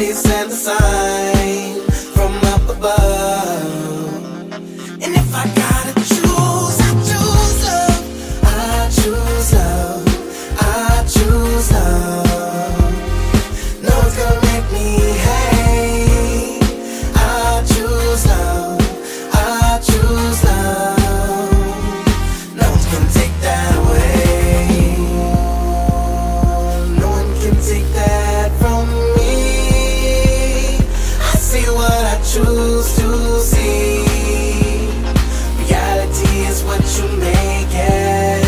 please send a sign from up above. And if I gotta choose, I choose love. I choose love. I choose love. No one's gonna make me hate. I choose love. I choose love. No one can take that away. No one can take that from me. I see what I choose to see. Reality is what you make it.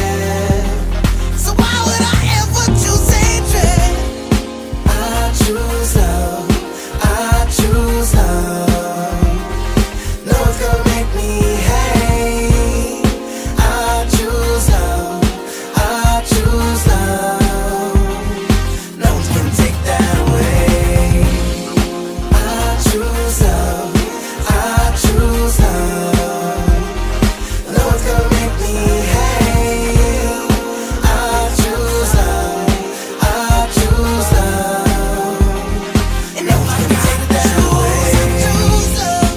So why would I ever choose hatred? I choose love. I choose love. No one's gonna make me hate. I choose love. I choose love. No one can take that away. I choose love. I choose love. No one's gonna make me hate. I choose love. I choose love. And no one can take that away. I choose love.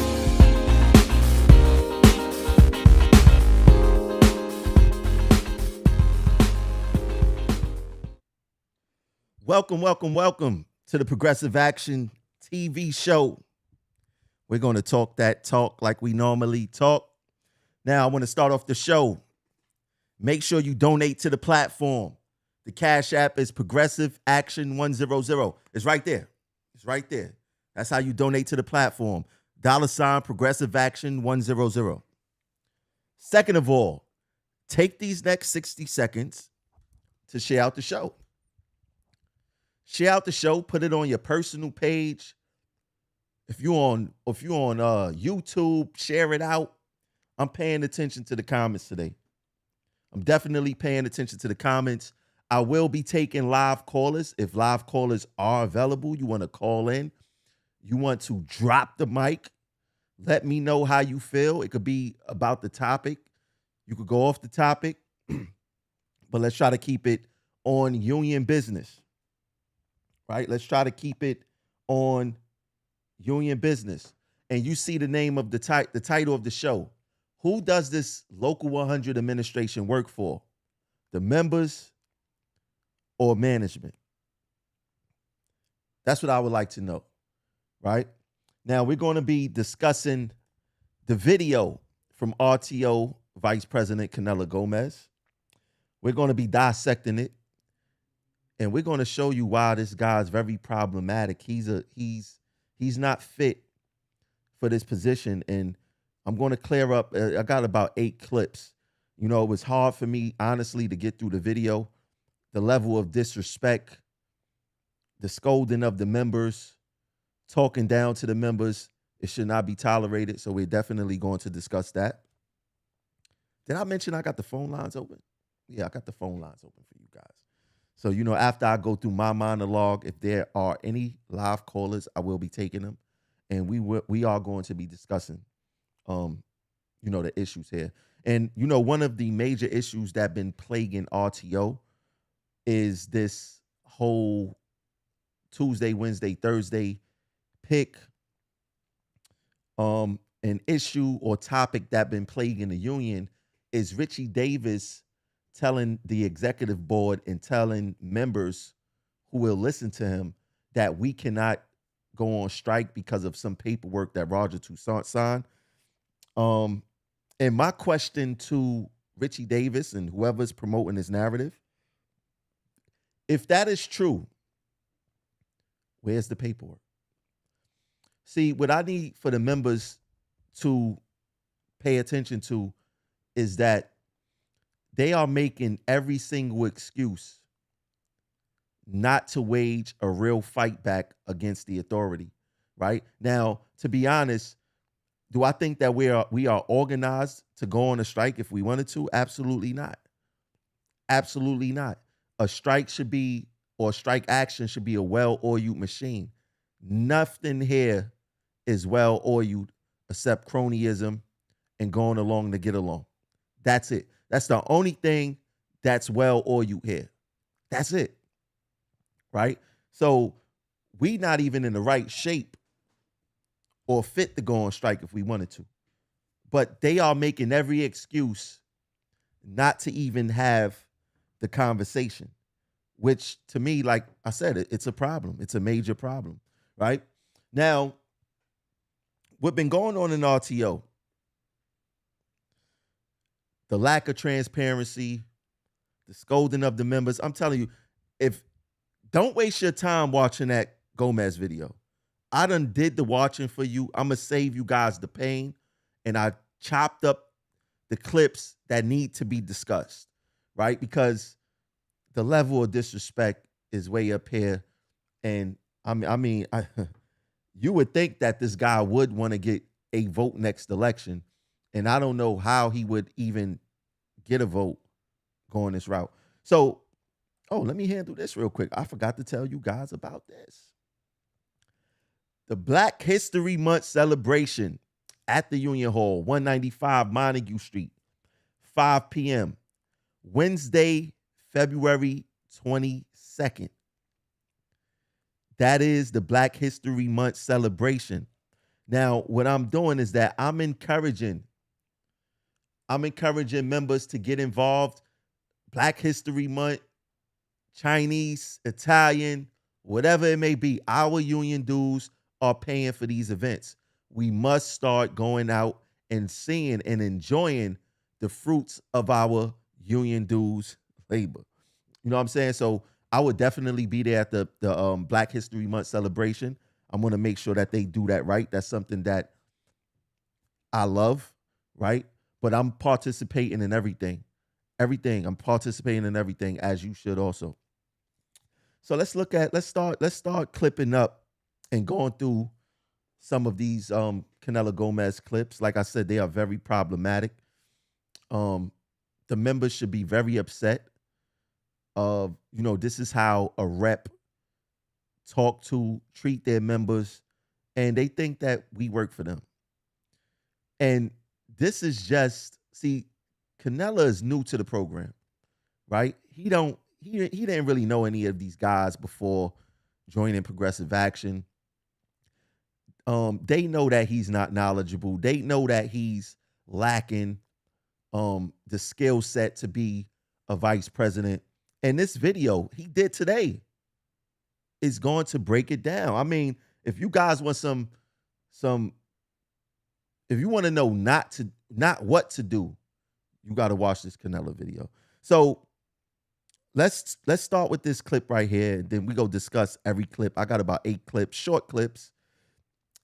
Welcome to the Progressive Action TV show. We're going to talk that talk like we normally talk. Now, I want to start off the show. Make sure you donate to the platform. The Cash App is Progressive Action 100. It's right there. It's right there. That's how you donate to the platform. $ Progressive Action 100. Second of all, take these next 60 seconds to share out the show. Share out the show, put it on your personal page. If you're on YouTube, share it out. I'm paying attention to the comments today. I'm definitely paying attention to the comments. I will be taking live callers. If live callers are available, you want to call in, you want to drop the mic, let me know how you feel. It could be about the topic. You could go off the topic, but let's try to keep it on union business. Right? Let's try to keep it on union business. And you see the name of the title of the show. Who does this Local 100 administration work for? The members or management? That's what I would like to know. Right? Now, we're going to be discussing the video from RTO Vice President Canela Gomez. We're going to be dissecting it. And we're going to show you why this guy's very problematic. He's not fit for this position. And I'm going to clear up. I got about 8 clips. You know, it was hard for me, honestly, to get through the video. The level of disrespect, the scolding of the members, talking down to the members, it should not be tolerated. So we're definitely going to discuss that. Did I mention I got the phone lines open? Yeah, I got the phone lines open for you guys. So, you know, after I go through my monologue, if there are any live callers, I will be taking them. And we are going to be discussing, the issues here. And, you know, one of the major issues that been plaguing RTO is this whole Tuesday, Wednesday, Thursday pick. An issue or topic that been plaguing the union is Richie Davis telling the executive board and telling members who will listen to him that we cannot go on strike because of some paperwork that Roger Toussaint signed. And my question to Richie Davis and whoever's promoting this narrative, if that is true, where's the paperwork? See, what I need for the members to pay attention to is that they are making every single excuse not to wage a real fight back against the authority, right? Now, to be honest, do I think that we are organized to go on a strike if we wanted to? Absolutely not. Absolutely not. A strike should be, or strike action should be a well-oiled machine. Nothing here is well-oiled except cronyism and going along to get along. That's it. That's the only thing that's well-oiled here. That's it. Right? So we not even in the right shape or fit to go on strike if we wanted to. But they are making every excuse not to even have the conversation, which to me, like I said, it's a problem. It's a major problem, right? Now, what's been going on in RTO, the lack of transparency, the scolding of the members. I'm telling you, if don't waste your time watching that Gomez video. I done did the watching for you. I'm gonna save you guys the pain, and I chopped up the clips that need to be discussed, right? Because the level of disrespect is way up here, and you would think that this guy would want to get a vote next election, and I don't know how he would even get a vote going this route. So, let me handle this real quick. I forgot to tell you guys about this. The Black History Month celebration at the Union Hall, 195 Montague Street, 5 p.m., Wednesday, February 22nd. That is the Black History Month celebration. Now, what I'm doing is that I'm encouraging members to get involved. Black History Month, Chinese, Italian, whatever it may be, our union dues are paying for these events. We must start going out and seeing and enjoying the fruits of our union dues labor. You know what I'm saying? So I would definitely be there at the Black History Month celebration. I'm going to make sure that they do that right. That's something that I love, right? But I'm participating in everything. I'm participating in everything, as you should also. So let's start clipping up and going through some of these Canelo Gomez clips. Like I said, they are very problematic. The members should be very upset. This is how a rep treat their members, and they think that we work for them. And this is just, Canelo is new to the program, right? He didn't really know any of these guys before joining Progressive Action. They know that he's not knowledgeable. They know that he's lacking the skill set to be a vice president. And this video he did today is going to break it down. I mean, if you guys want if you want to know not what to do, you got to watch this Canelo video. So let's start with this clip right here, and then we go discuss every clip. I got about 8 clips, short clips,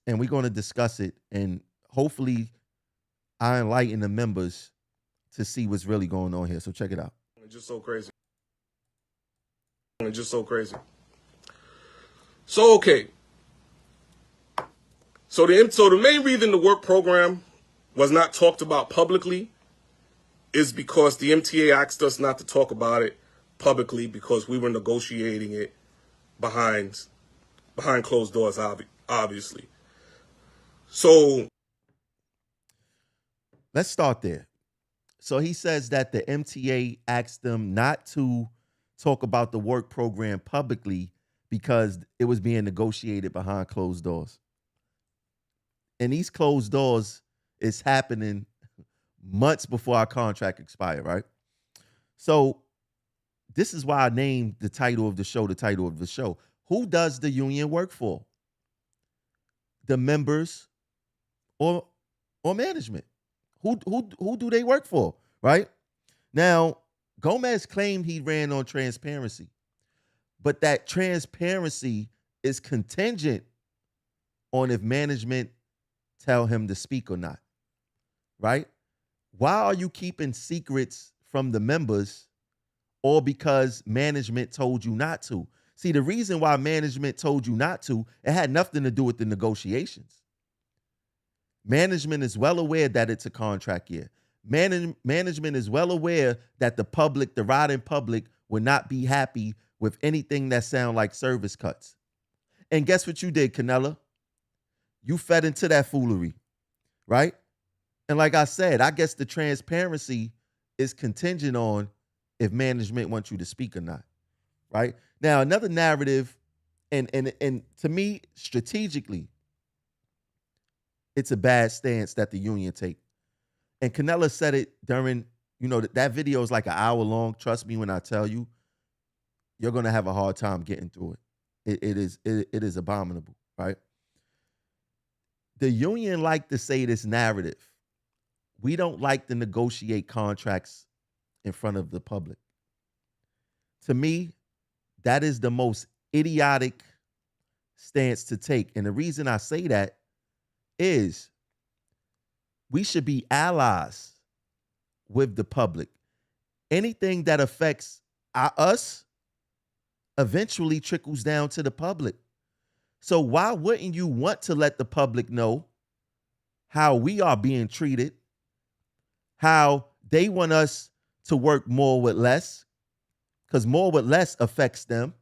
and we're going to discuss it, and hopefully I enlighten the members to see what's really going on here. So check it out. It's just so crazy. It's just so crazy. So, okay. So the main reason the work program was not talked about publicly is because the MTA asked us not to talk about it publicly because we were negotiating it behind closed doors, obviously. So let's start there. So he says that the MTA asked them not to talk about the work program publicly because it was being negotiated behind closed doors. And these closed doors is happening months before our contract expired, right? So this is why I named the title of the show. Who does the union work for? The members or management? Who do they work for, right? Now, Gomez claimed he ran on transparency, but that transparency is contingent on if management tell him to speak or not, right? Why are you keeping secrets from the members, or because management told you not to? See, the reason why management told you not to, it had nothing to do with the negotiations. Management is well aware that it's a contract year. Management is well aware that the public, the riding public, would not be happy with anything that sound like service cuts. And guess what you did, Canelo? You fed into that foolery, right? And like I said, I guess the transparency is contingent on if management wants you to speak or not, right? Now, another narrative And to me, strategically, it's a bad stance that the union take. And Canella said it during, that video is like an hour long. Trust me when I tell you, you're gonna have a hard time getting through it. It is abominable, right? The union like to say this narrative. We don't like to negotiate contracts in front of the public. To me, that is the most idiotic stance to take. And the reason I say that is we should be allies with the public. Anything that affects us eventually trickles down to the public. So why wouldn't you want to let the public know how we are being treated, how they want us to work more with less, because more with less affects them,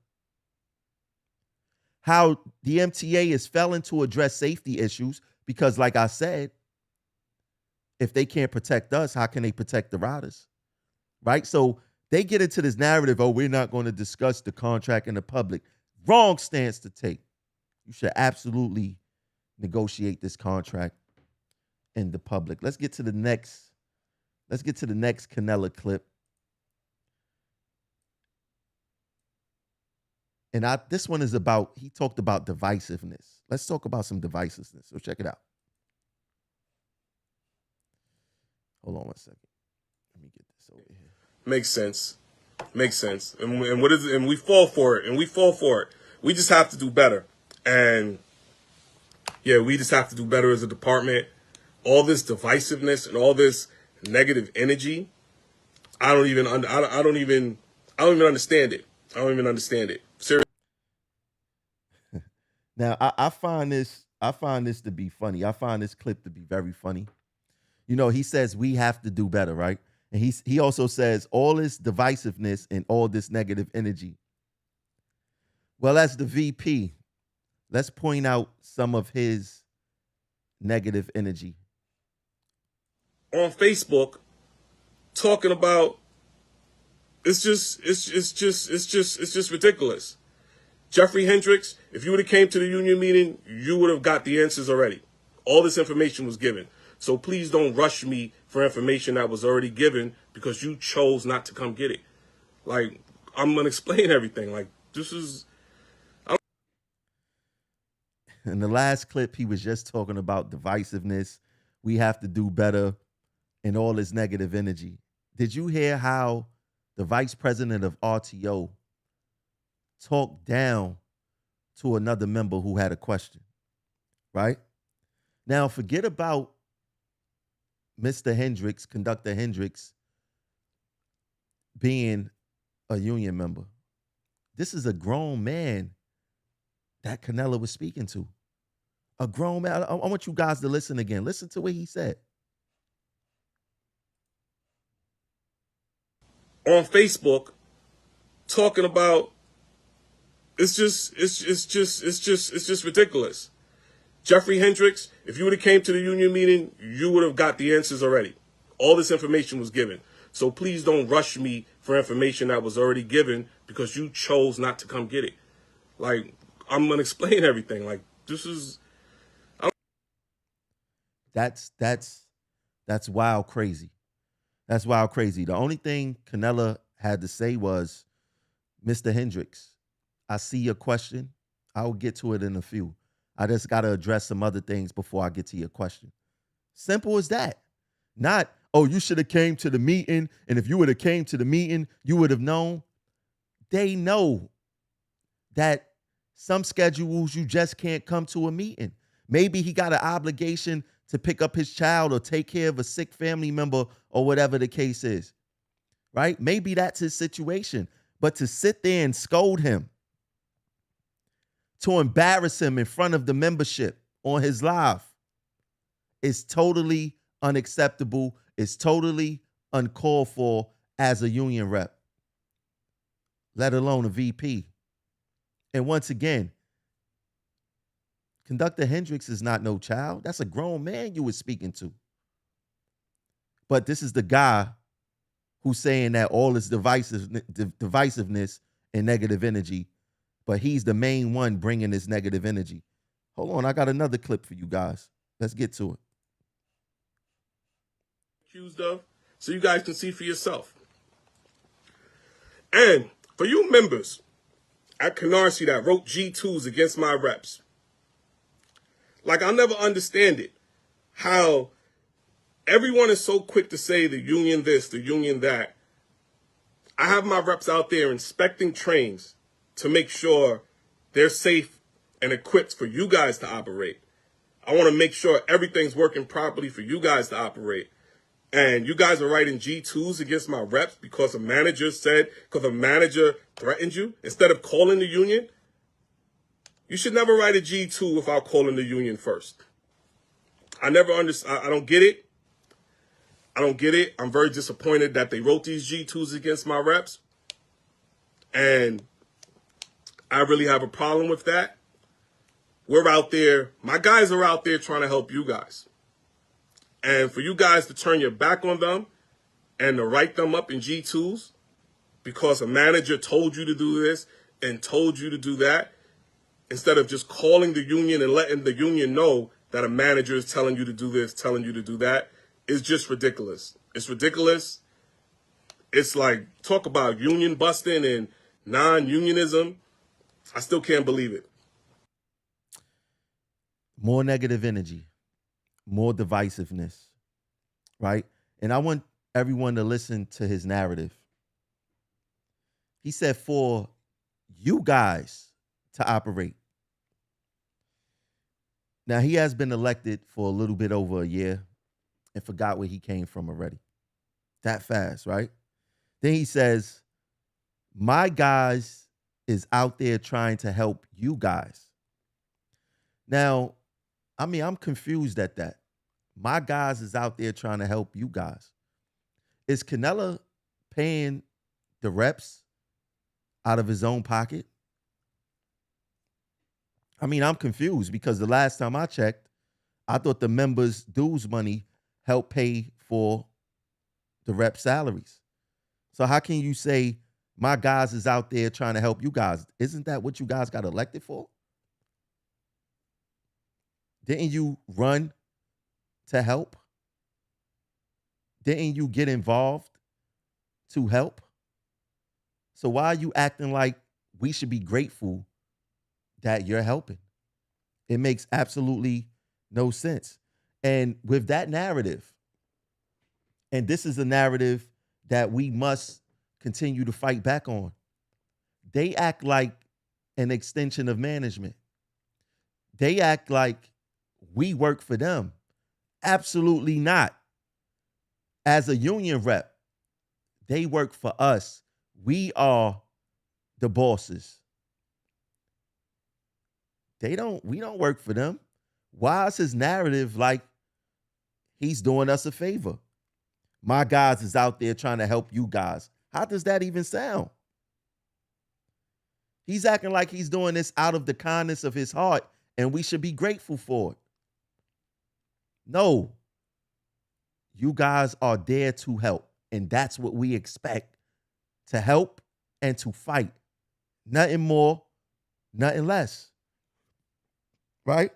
how the MTA is failing to address safety issues, because like I said, if they can't protect us, how can they protect the riders, right? So they get into this narrative, oh, we're not going to discuss the contract in the public. Wrong stance to take. You should absolutely negotiate this contract in the public. Let's get to the next Canella clip. And this one is about, he talked about divisiveness. Let's talk about some divisiveness. So check it out. Hold on one second. Let me get this over here. Makes sense. And we fall for it. We just have to do better. And yeah, we just have to do better as a department. All this divisiveness and all this negative energy, I don't even understand it. Seriously. Now, I find this to be funny. I find this clip to be very funny. He says we have to do better, right? And he also says all this divisiveness and all this negative energy. Well, as the VP, let's point out some of his negative energy. On Facebook, talking about it's just ridiculous. Jeffrey Hendricks, if you would have came to the union meeting, you would have got the answers already. All this information was given. So please don't rush me for information that was already given because you chose not to come get it. Like, I'm going to explain everything. Like, this is... In the last clip, he was just talking about divisiveness. We have to do better and all this negative energy. Did you hear how the vice president of RTO talked down to another member who had a question, right? Now, forget about Mr. Hendricks, Conductor Hendricks, being a union member. This is a grown man that Canella was speaking to. A grown man. I want you guys to listen again. Listen to what he said. On Facebook, talking about it's just ridiculous. Jeffrey Hendricks, if you would have came to the union meeting, you would have got the answers already. All this information was given. So please don't rush me for information that was already given because you chose not to come get it. Like, I'm going to explain everything. Like, this is... That's wild crazy. That's wild crazy. The only thing Canella had to say was, Mr. Hendricks, I see your question. I'll get to it in a few. I just got to address some other things before I get to your question. Simple as that. Not, oh, you should have came to the meeting, and if you would have came to the meeting, you would have known. They know that some schedules you just can't come to a meeting. Maybe he got an obligation to pick up his child or take care of a sick family member or whatever the case is, right? Maybe that's his situation. But to sit there and scold him, to embarrass him in front of the membership on his live is totally unacceptable. It's totally uncalled for as a union rep, let alone a VP. And once again, Conductor Hendricks is not no child. That's a grown man you were speaking to. But this is the guy who's saying that all this divisiveness and negative energy but he's the main one bringing this negative energy. Hold on, I got another clip for you guys. Let's get to it. Accused of, so you guys can see for yourself. And for you members at Canarsie that wrote G2s against my reps, like, I'll never understand it, how everyone is so quick to say the union this, the union that. I have my reps out there inspecting trains to make sure they're safe and equipped for you guys to operate. I want to make sure everything's working properly for you guys to operate. And you guys are writing G2s against my reps because a manager threatened you instead of calling the union. You should never write a G2 without calling the union first. I never understand. I don't get it. I don't get it. I'm very disappointed that they wrote these G2s against my reps. And I really have a problem with that. We're out there. My guys are out there trying to help you guys. And for you guys to turn your back on them and to write them up in G2s because a manager told you to do this and told you to do that, instead of just calling the union and letting the union know that a manager is telling you to do this, telling you to do that, is just ridiculous. It's ridiculous. It's like, talk about union busting and non-unionism. I still can't believe it. More negative energy, more divisiveness, right? And I want everyone to listen to his narrative. He said for you guys to operate. Now, he has been elected for a little bit over a year and forgot where he came from already. That fast, right? Then he says, my guys is out there trying to help you guys. Now, I mean, I'm confused at that. My guys is out there trying to help you guys. Is Canelo paying the reps out of his own pocket? I mean, I'm confused because the last time I checked, I thought the members' dues money helped pay for the rep salaries. So how can you say my guys is out there trying to help you guys? Isn't that what you guys got elected for? Didn't you run to help? Didn't you get involved to help? So why are you acting like we should be grateful that you're helping? It makes absolutely no sense. And with that narrative, and this is a narrative that we must continue to fight back on, they act like an extension of management. They act like we work for them. Absolutely not. As a union rep, they work for us. We are the bosses. We don't work for them. Why is his narrative like he's doing us a favor? My guys is out there trying to help you guys. How does that even sound? He's acting like he's doing this out of the kindness of his heart, and we should be grateful for it. No. You guys are there to help, and that's what we expect, to help and to fight. Nothing more, nothing less. Right?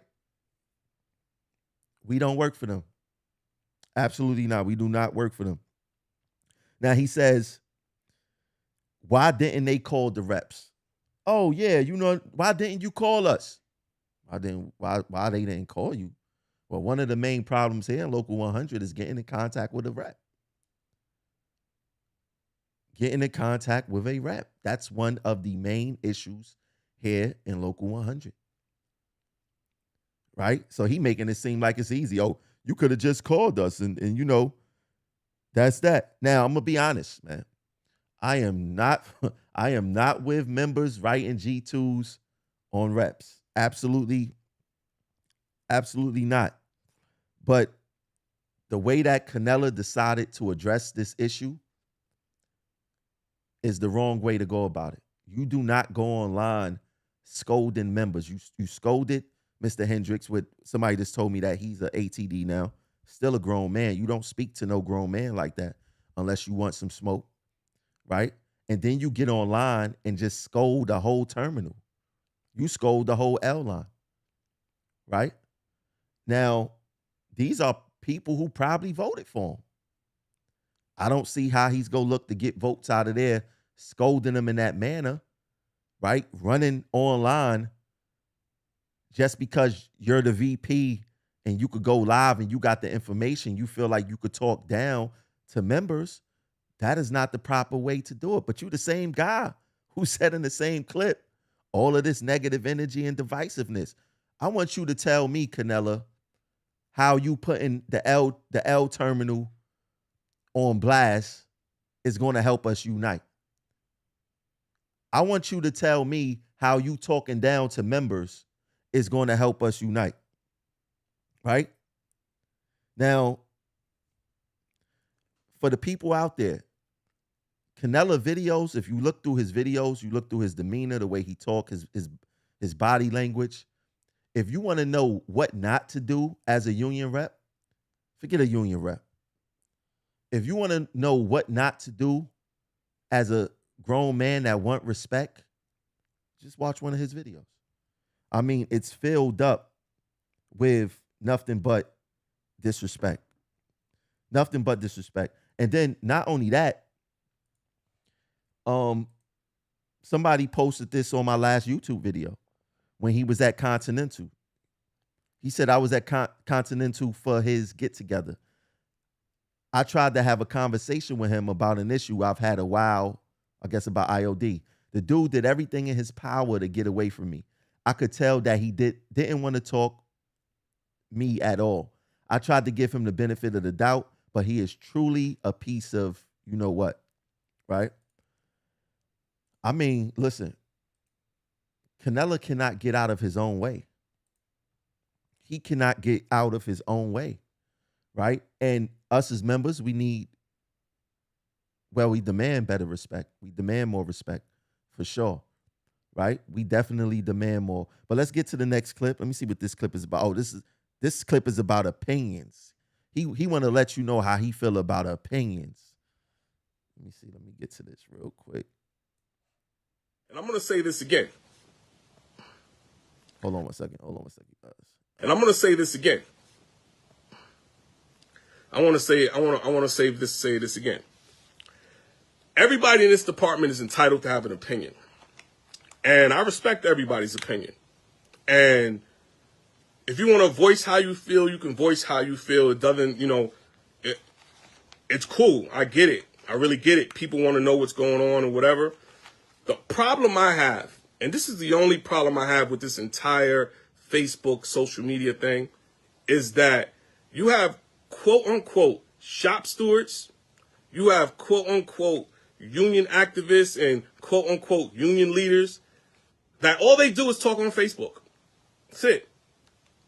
We don't work for them. Absolutely not. We do not work for them. Now he says, why didn't they call the reps? Oh yeah, why didn't you call us? Why they didn't call you? Well, one of the main problems here in Local 100 is getting in contact with a rep. Getting in contact with a rep. That's one of the main issues here in Local 100. Right? So he making it seem like it's easy. Oh, you could have just called us and that's that. Now, I'm going to be honest, man. I am not with members writing G2s on reps. Absolutely not. But the way that Canelo decided to address this issue is the wrong way to go about it. You do not go online scolding members. You scolded Mr. Hendricks with somebody just told me that he's an ATD now. Still a grown man. You don't speak to no grown man like that unless you want some smoke, right? And then you get online and just scold the whole terminal. You scold the whole L line, right? Now, these are people who probably voted for him. I don't see how he's going to look to get votes out of there, scolding them in that manner, right? Running online just because you're the VP and you could go live and you got the information, you feel like you could talk down to members. That is not the proper way to do it. But you the same guy who said in the same clip all of this negative energy and divisiveness. I want you to tell me, Canella, how you putting the L terminal on blast is going to help us unite. I want you to tell me how you talking down to members is going to help us unite. Right? Now, for the people out there, Canella videos, if you look through his videos, you look through his demeanor, the way he talk, his body language, if you want to know what not to do as a union rep, forget a union rep. If you want to know what not to do as a grown man that want respect, just watch one of his videos. I mean, it's filled up with nothing but disrespect. Nothing but disrespect. And then not only that, somebody posted this on my last YouTube video when he was at Continental. He said I was at Continental for his get-together. I tried to have a conversation with him about an issue I've had a while, I guess, about IOD. The dude did everything in his power to get away from me. I could tell that he didn't want to talk me at all. I tried to give him the benefit of the doubt, but he is truly a piece of you know what, right? I mean, listen, Canella cannot get out of his own way. He cannot get out of his own way, right? And us as members, we demand better respect. We demand more respect, for sure, right? We definitely demand more. But let's get to the next clip. Let me see what this clip is about. Oh, this clip is about opinions. He want to let you know how he feel about opinions. Let me see. Let me get to this real quick. And I'm going to say this again. Hold on one second, guys. And I'm going to say this again. I want to say this again. Everybody in this department is entitled to have an opinion. And I respect everybody's opinion. And if you want to voice how you feel, you can voice how you feel. It doesn't, it's cool. I get it. I really get it. People want to know what's going on or whatever. The problem I have, and this is the only problem I have with this entire Facebook social media thing, is that you have quote unquote shop stewards, you have quote unquote union activists and quote unquote union leaders that all they do is talk on Facebook. That's it.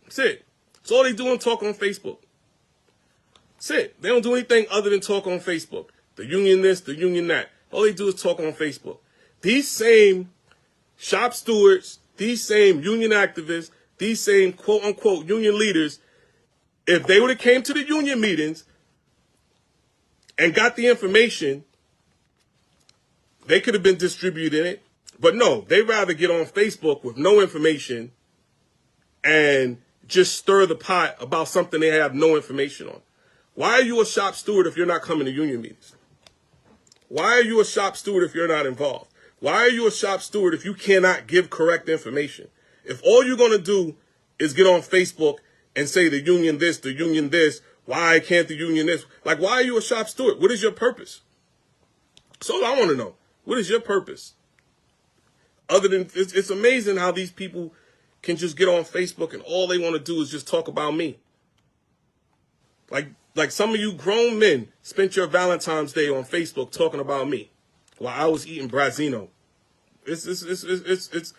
That's all they do is talk on Facebook. That's it. They don't do anything other than talk on Facebook. The union this, the union that. All they do is talk on Facebook. These same shop stewards, these same union activists, these same quote-unquote union leaders, if they would have came to the union meetings and got the information, they could have been distributing it. But no, they rather get on Facebook with no information and just stir the pot about something they have no information on. Why are you a shop steward if you're not coming to union meetings? Why are you a shop steward if you're not involved? Why are you a shop steward if you cannot give correct information? If all you're going to do is get on Facebook and say the union this, why can't the union this? Like, why are you a shop steward? What is your purpose? So I want to know, what is your purpose? Other than, it's amazing how these people can just get on Facebook and all they want to do is just talk about me. Like some of you grown men spent your Valentine's Day on Facebook talking about me while I was eating Brazzino. It's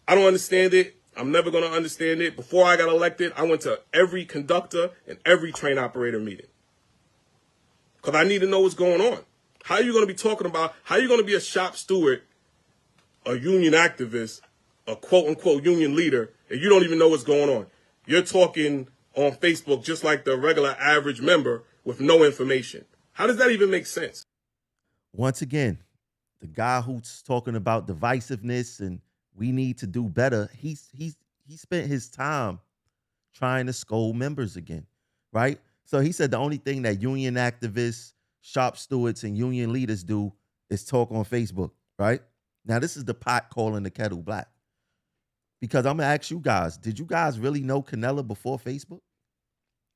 I don't understand it. I'm never going to understand it. Before I got elected, I went to every conductor and every train operator meeting. Because I need to know what's going on. How are you going to be talking about, how are you going to be a shop steward, a union activist, a quote-unquote union leader, and you don't even know what's going on? You're talking on Facebook just like the regular average member with no information. How does that even make sense? Once again, the guy who's talking about divisiveness and we need to do better. He spent his time trying to scold members again, right? So he said the only thing that union activists, shop stewards, and union leaders do is talk on Facebook, right? Now, this is the pot calling the kettle black. Because I'm gonna ask you guys, did you guys really know Canella before Facebook?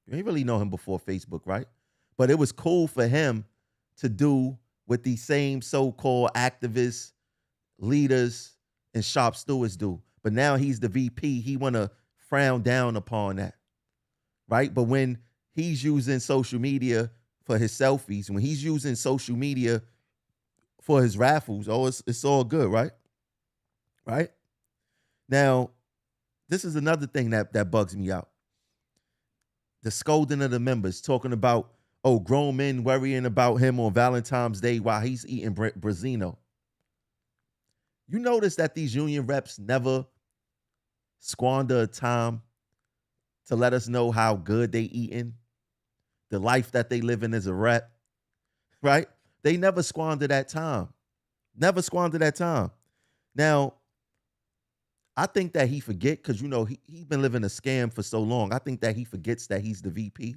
You ain't really know him before Facebook, right? But it was cool for him to do what these same so-called activists, leaders, and shop stewards do. But now he's the VP. He wanna frown down upon that, right? But when he's using social media for his selfies, when he's using social media for his raffles, oh, it's all good, right? Right? Now, this is another thing that bugs me out. The scolding of the members, talking about, oh, grown men worrying about him on Valentine's Day while he's eating Brazino. You notice that these union reps never squander time to let us know how good they eating, the life that they living as a rep, right? They never squander that time. Never squander that time. Now, I think that he forget, because, he's been living a scam for so long. I think that he forgets that he's the VP,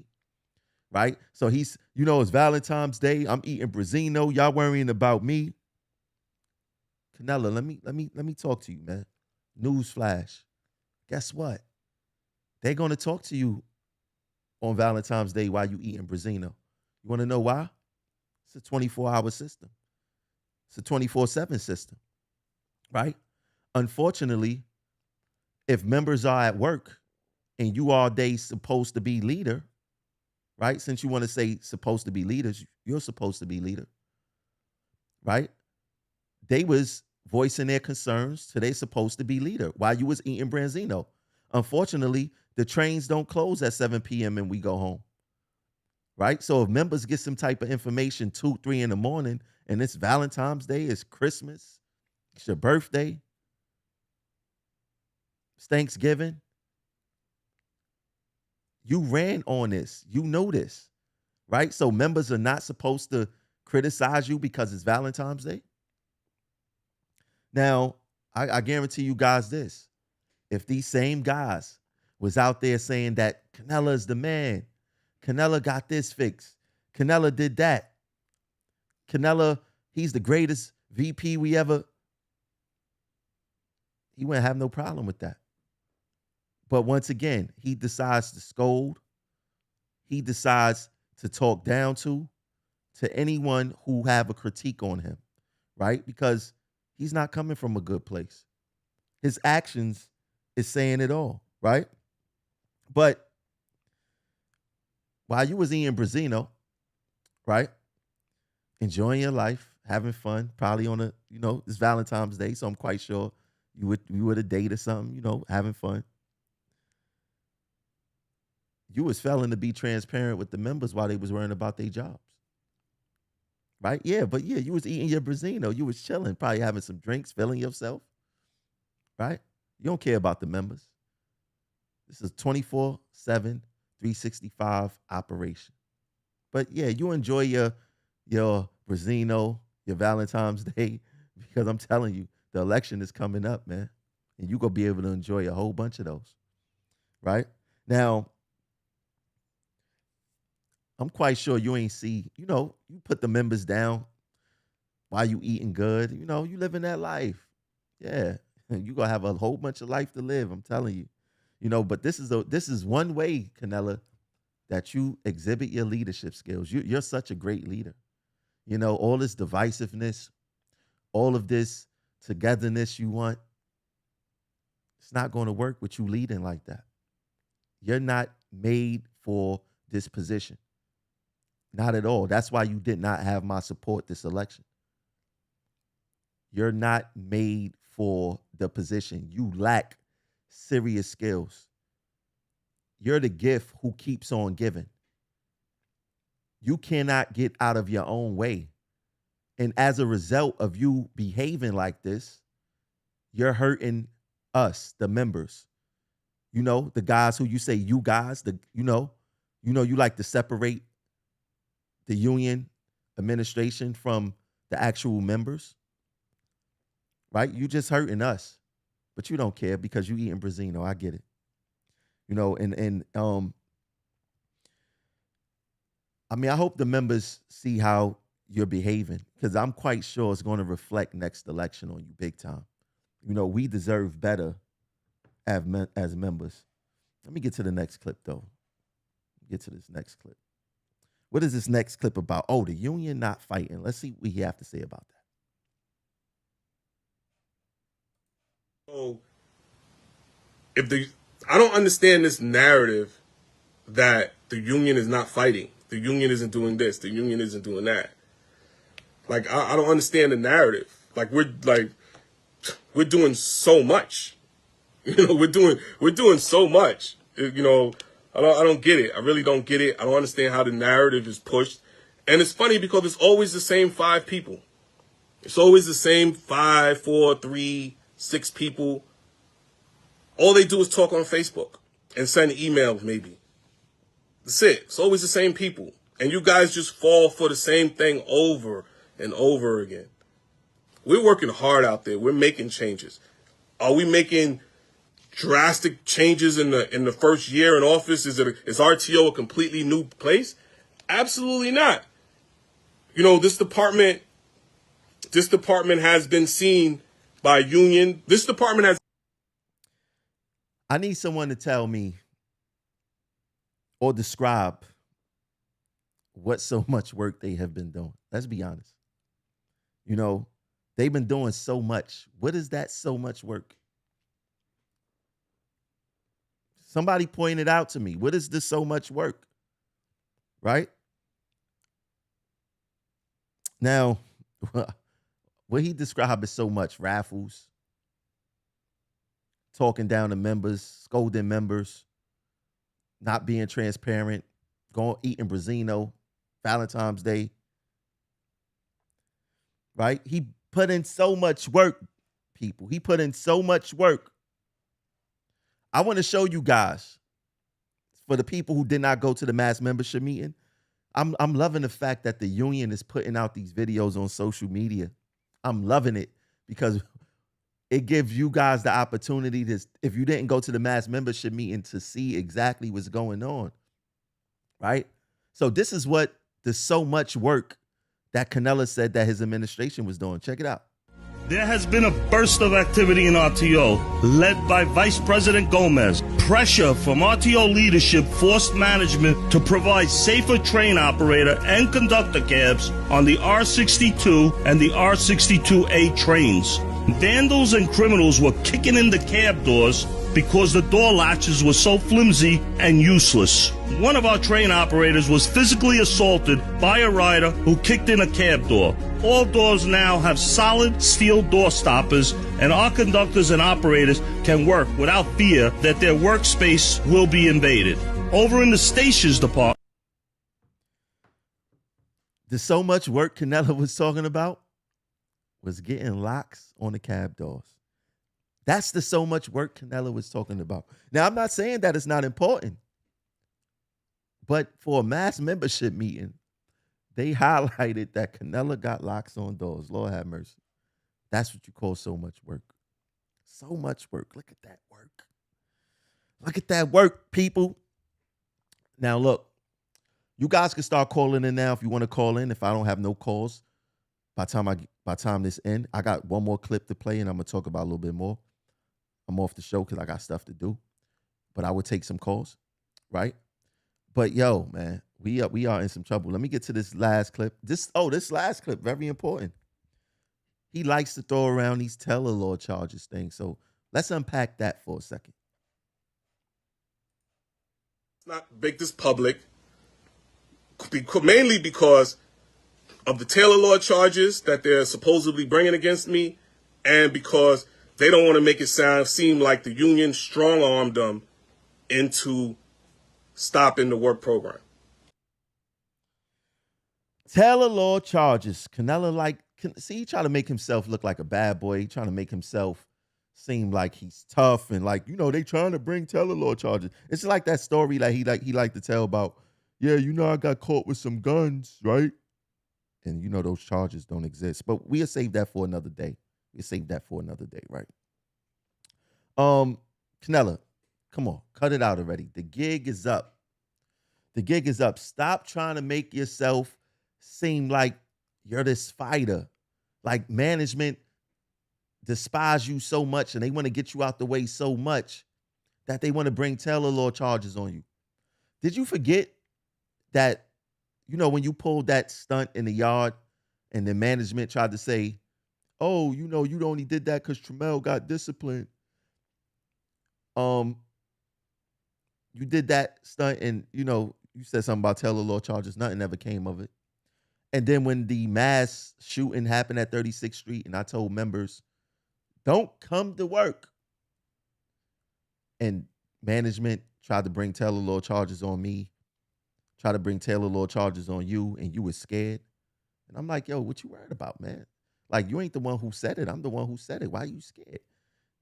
right? So he's, it's Valentine's Day. I'm eating Brazino. Y'all worrying about me. Canella, let me talk to you, man. Newsflash. Guess what? They're going to talk to you on Valentine's Day while you eating Brazino. You want to know why? It's a 24-hour system. It's a 24/7 system, right? Unfortunately, if members are at work and you all day supposed to be leader, right? Since you want to say supposed to be leaders, you're supposed to be leader, right? They was voicing their concerns to they supposed to be leader while you was eating Branzino. Unfortunately, the trains don't close at 7 p.m. and we go home, right? So if members get some type of information 2, 3 in the morning, and it's Valentine's Day, it's Christmas, it's your birthday, it's Thanksgiving, you ran on this, you know this, right? So members are not supposed to criticize you because it's Valentine's Day. Now, I guarantee you guys this. If these same guys was out there saying that Canella is the man, Canella got this fixed, Canella did that, Canella, he's the greatest VP we ever, he wouldn't have no problem with that. But once again, he decides to scold. He decides to talk down to anyone who have a critique on him, right? Because he's not coming from a good place. His actions is saying it all, right? But while you was eating Brazino, right, enjoying your life, having fun, probably on a, it's Valentine's Day, so I'm quite sure you would a date or something, having fun. You was failing to be transparent with the members while they was worrying about their jobs. Right? Yeah, but yeah, you was eating your Brazino. You was chilling, probably having some drinks, feeling yourself. Right? You don't care about the members. This is 24/7, 365 operation. But yeah, you enjoy your Brazino, your Valentine's Day, because I'm telling you, the election is coming up, man. And you're going to be able to enjoy a whole bunch of those. Right? Now, I'm quite sure you ain't see, you put the members down while you eating good. You living that life. Yeah. You going to have a whole bunch of life to live, I'm telling you. But this is one way, Canella, that you exhibit your leadership skills. You're such a great leader. All this divisiveness, all of this togetherness you want, it's not going to work with you leading like that. You're not made for this position. Not at all. That's why you did not have my support this election. You're not made for the position. You lack serious skills. You're the gift who keeps on giving. You cannot get out of your own way. And as a result of you behaving like this, you're hurting us, the members. The guys who you say you guys, you like to separate the union administration from the actual members, right? You just hurting us. but you don't care because you eating Brazino. I get it. You know, and I mean, I hope the members see how you're behaving because I'm quite sure it's going to reflect next election on you big time. You know, we deserve better as members. Let me get to the next clip, though. Get to this next clip. What is this next clip about? Oh, the union not fighting. Let's see what he have to say about that. So, I don't understand this narrative that the union is not fighting. The union isn't doing this. The union isn't doing that. Like, I don't understand the narrative. Like, we're doing so much. You know, we're doing so much. You know, I don't get it. I really don't get it. I don't understand how the narrative is pushed. And it's funny because it's always the same 5 people. It's always the same 5, 4, 3, 6 people. All they do is talk on Facebook and send emails, maybe. That's it. It's always the same people. And you guys just fall for the same thing over and over again. We're working hard out there. We're making changes. Are we making drastic changes in the first year in office? Is RTO a completely new place? Absolutely not. You know, this department has been seen by union. This department has. I need someone to tell me or describe what so much work they have been doing. Let's be honest. You know, they've been doing so much. What is that so much work? Somebody pointed out to me. What is this so much work? Right? Now, what he described as so much raffles, talking down to members, scolding members, not being transparent, eating Brazino, Valentine's Day. Right? He put in so much work, people. He put in so much work. I want to show you guys, for the people who did not go to the mass membership meeting, I'm loving the fact that the union is putting out these videos on social media. I'm loving it because it gives you guys the opportunity to, if you didn't go to the mass membership meeting, to see exactly what's going on, right? So this is what the so much work that Canella said that his administration was doing. Check it out. There has been a burst of activity in RTO, led by Vice President Gomez. Pressure from RTO leadership forced management to provide safer train operator and conductor cabs on the R62 and the R62A trains. Vandals and criminals were kicking in the cab doors because the door latches were so flimsy and useless. One of our train operators was physically assaulted by a rider who kicked in a cab door. All doors now have solid steel door stoppers, and our conductors and operators can work without fear that their workspace will be invaded. Over in the stations department, The so much work Canella was talking about was getting locks on the cab doors. That's the so much work Canella was talking about. Now, I'm not saying that it's not important, but for a mass membership meeting, they highlighted that Canella got locks on doors. Lord have mercy. That's what you call so much work. So much work. Look at that work. Look at that work, people. Now, look, you guys can start calling in now if you want to call in. If I don't have no calls, by the time this ends, I got one more clip to play, and I'm going to talk about a little bit more. I'm off the show because I got stuff to do. But I would take some calls, right? But, yo, man, we are in some trouble. Let me get to this last clip. This last clip, very important. He likes to throw around these Taylor law charges things. So let's unpack that for a second. Let's not make this public, mainly because of the Taylor law charges that they're supposedly bringing against me, and because they don't want to make it seem like the union strong-armed them into stopping the work program. Taylor law charges. Canella he trying to make himself look like a bad boy. He trying to make himself seem like he's tough and like, they trying to bring Taylor law charges. It's like that story that he liked to tell about, yeah, I got caught with some guns, right? And those charges don't exist. But we'll save that for another day. We'll save that for another day, right? Canella, come on, cut it out already. The gig is up. The gig is up. Stop trying to make yourself seem like you're this fighter. Like management despise you so much and they want to get you out the way so much that they want to bring Taylor law charges on you. Did you forget that, when you pulled that stunt in the yard and the management tried to say, oh, you only did that because Tramel got disciplined. You did that stunt and, you said something about Taylor law charges. Nothing ever came of it. And then when the mass shooting happened at 36th Street and I told members, don't come to work. And management tried to bring Taylor law charges on me, tried to bring Taylor law charges on you, and you were scared. And I'm like, yo, what you worried about, man? Like, you ain't the one who said it. I'm the one who said it. Why are you scared?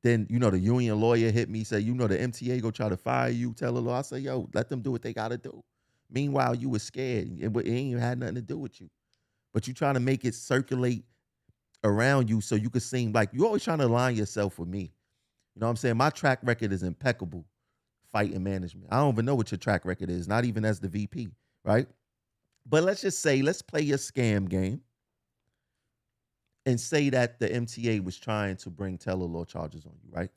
Then, the union lawyer hit me, say, the MTA go try to fire you, Taylor law. I say, yo, let them do what they got to do. Meanwhile, you were scared. It ain't even had nothing to do with you. But you trying to make it circulate around you so you could seem like you always trying to align yourself with me. You know what I'm saying? My track record is impeccable fighting management. I don't even know what your track record is, not even as the VP, right? But let's just say, let's play a scam game and say that the MTA was trying to bring Taylor law charges on you, right?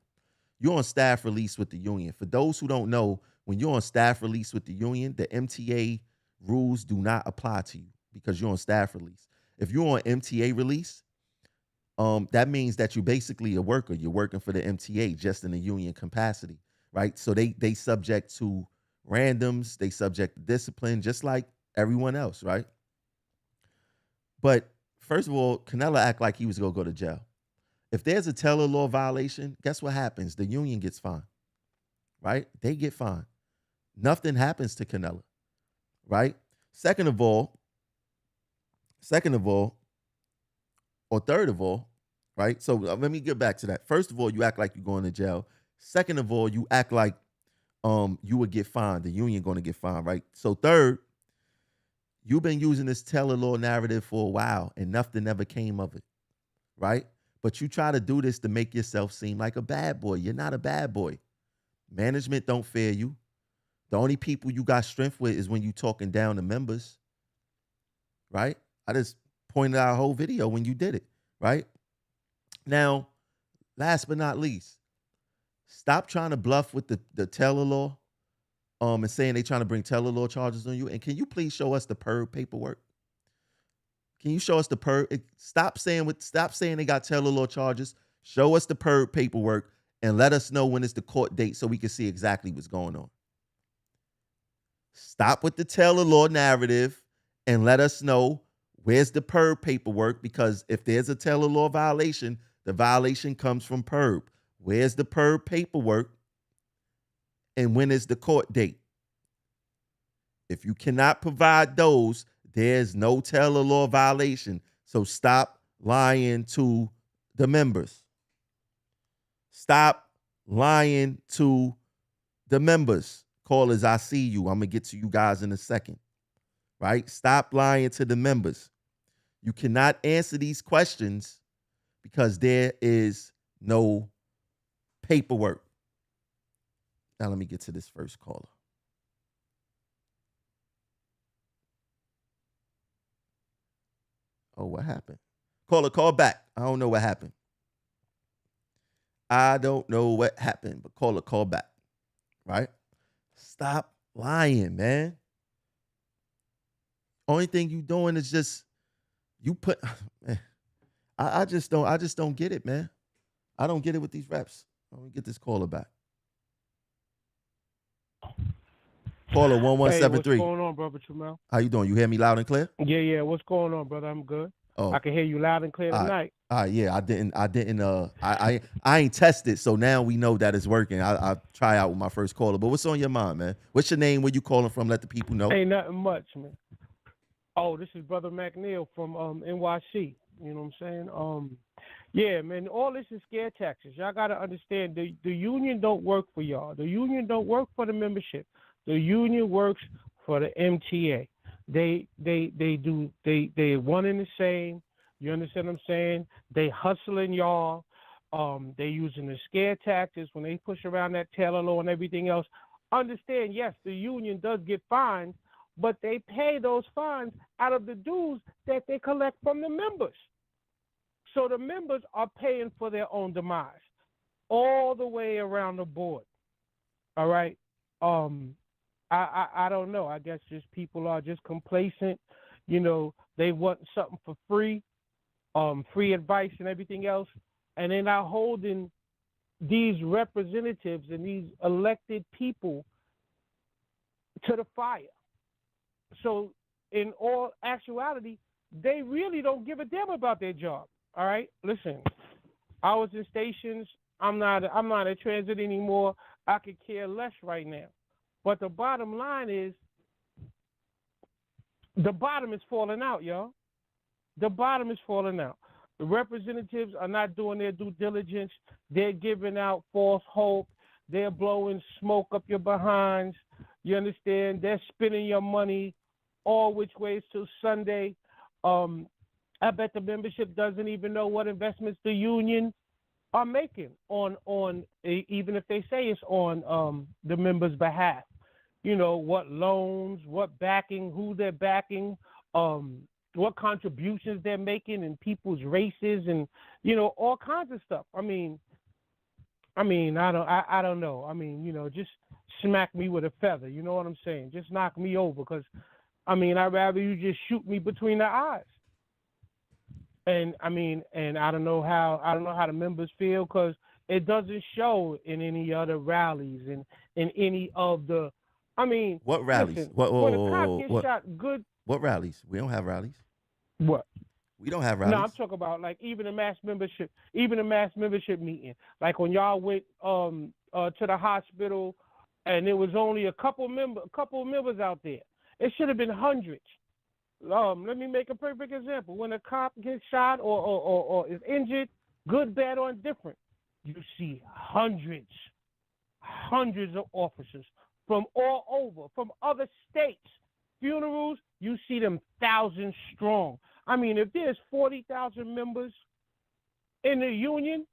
You're on staff release with the union. For those who don't know, when you're on staff release with the union, the MTA rules do not apply to you because you're on staff release. If you're on MTA release, that means that you're basically a worker. You're working for the MTA just in a union capacity, right? So they subject to randoms, they subject to discipline, just like everyone else, right? But first of all, Canella act like he was gonna go to jail. If there's a Taylor law violation, guess what happens? The union gets fined, right? They get fined. Nothing happens to Canella, right? Second of all, or third of all, right? So let me get back to that. First of all, you act like you're going to jail. Second of all, you act like you would get fined. The union going to get fined, right? So third, you've been using this Taylor law narrative for a while and nothing ever came of it, right? But you try to do this to make yourself seem like a bad boy. You're not a bad boy. Management don't fear you. The only people you got strength with is when you talking down to members, right? I just pointed out a whole video when you did it, right? Now, last but not least, stop trying to bluff with the Taylor law and saying they trying to bring Taylor law charges on you. And can you please show us the PERB paperwork? Can you show us the PERB? Stop saying they got Taylor law charges. Show us the PERB paperwork and let us know when it's the court date so we can see exactly what's going on. Stop with the Taylor law narrative and let us know where's the PERB paperwork, because if there's a Taylor law violation, the violation comes from PERB. Where's the PERB paperwork and when is the court date? If you cannot provide those, there's no Taylor law violation. So stop lying to the members. Stop lying to the members. Callers, I see you. I'm going to get to you guys in a second, right? Stop lying to the members. You cannot answer these questions because there is no paperwork. Now let me get to this first caller. Oh, what happened? Caller, call back. I don't know what happened. I don't know what happened, but caller, call back, right? Stop lying, man. Only thing you doing is just you put. Man, I just don't get it, man. I don't get it with these reps. Let me get this caller back. Caller 1173. Hey, what's going on, brother Tramel? How you doing? You hear me loud and clear? Yeah. What's going on, brother? I'm good. Oh, I can hear you loud and clear tonight. Yeah. I ain't tested, so now we know that it's working. I try out with my first caller. But what's on your mind, man? What's your name? Where you calling from? Let the people know. Ain't nothing much, man. Oh, this is Brother McNeil from NYC. You know what I'm saying? Yeah, man, all this is scare tactics. Y'all gotta understand the union don't work for y'all. The union don't work for the membership. The union works for the MTA. They one and the same. You understand what I'm saying? They hustling y'all. They're using the scare tactics when they push around that Taylor law and everything else. Understand, yes, the union does get fines, but they pay those fines out of the dues that they collect from the members. So the members are paying for their own demise all the way around the board. All right. I don't know. I guess just people are just complacent. You know, they want something for free, free advice and everything else, and they're not holding these representatives and these elected people to the fire. So in all actuality, they really don't give a damn about their job. All right, listen, I was in stations. I'm not a transit anymore. I could care less right now. But the bottom line is, the bottom is falling out, y'all. The bottom is falling out. The representatives are not doing their due diligence. They're giving out false hope. They're blowing smoke up your behinds. You understand? They're spending your money all which ways till Sunday. I bet the membership doesn't even know what investments the union are making on even if they say it's on the members' behalf. You know, what loans, what backing, who they're backing, what contributions they're making in people's races, and you know, all kinds of stuff. I mean, I don't know. I mean, you know, just smack me with a feather. You know what I'm saying? Just knock me over, because I mean, I'd rather you just shoot me between the eyes. And I mean, and I don't know how the members feel, because it doesn't show in any other rallies and in any of the. I mean, What rallies? Listen, When a cop gets shot, good. What rallies? We don't have rallies. What? We don't have rallies. No, I'm talking about like even a mass membership meeting. Like when y'all went to the hospital, and there was only a couple of members out there. It should have been hundreds. Let me make a perfect example. When a cop gets shot or is injured, good, bad, or indifferent, you see hundreds of officers from all over, from other states. Funerals, you see them thousands strong. I mean, if there's 40,000 members in the union,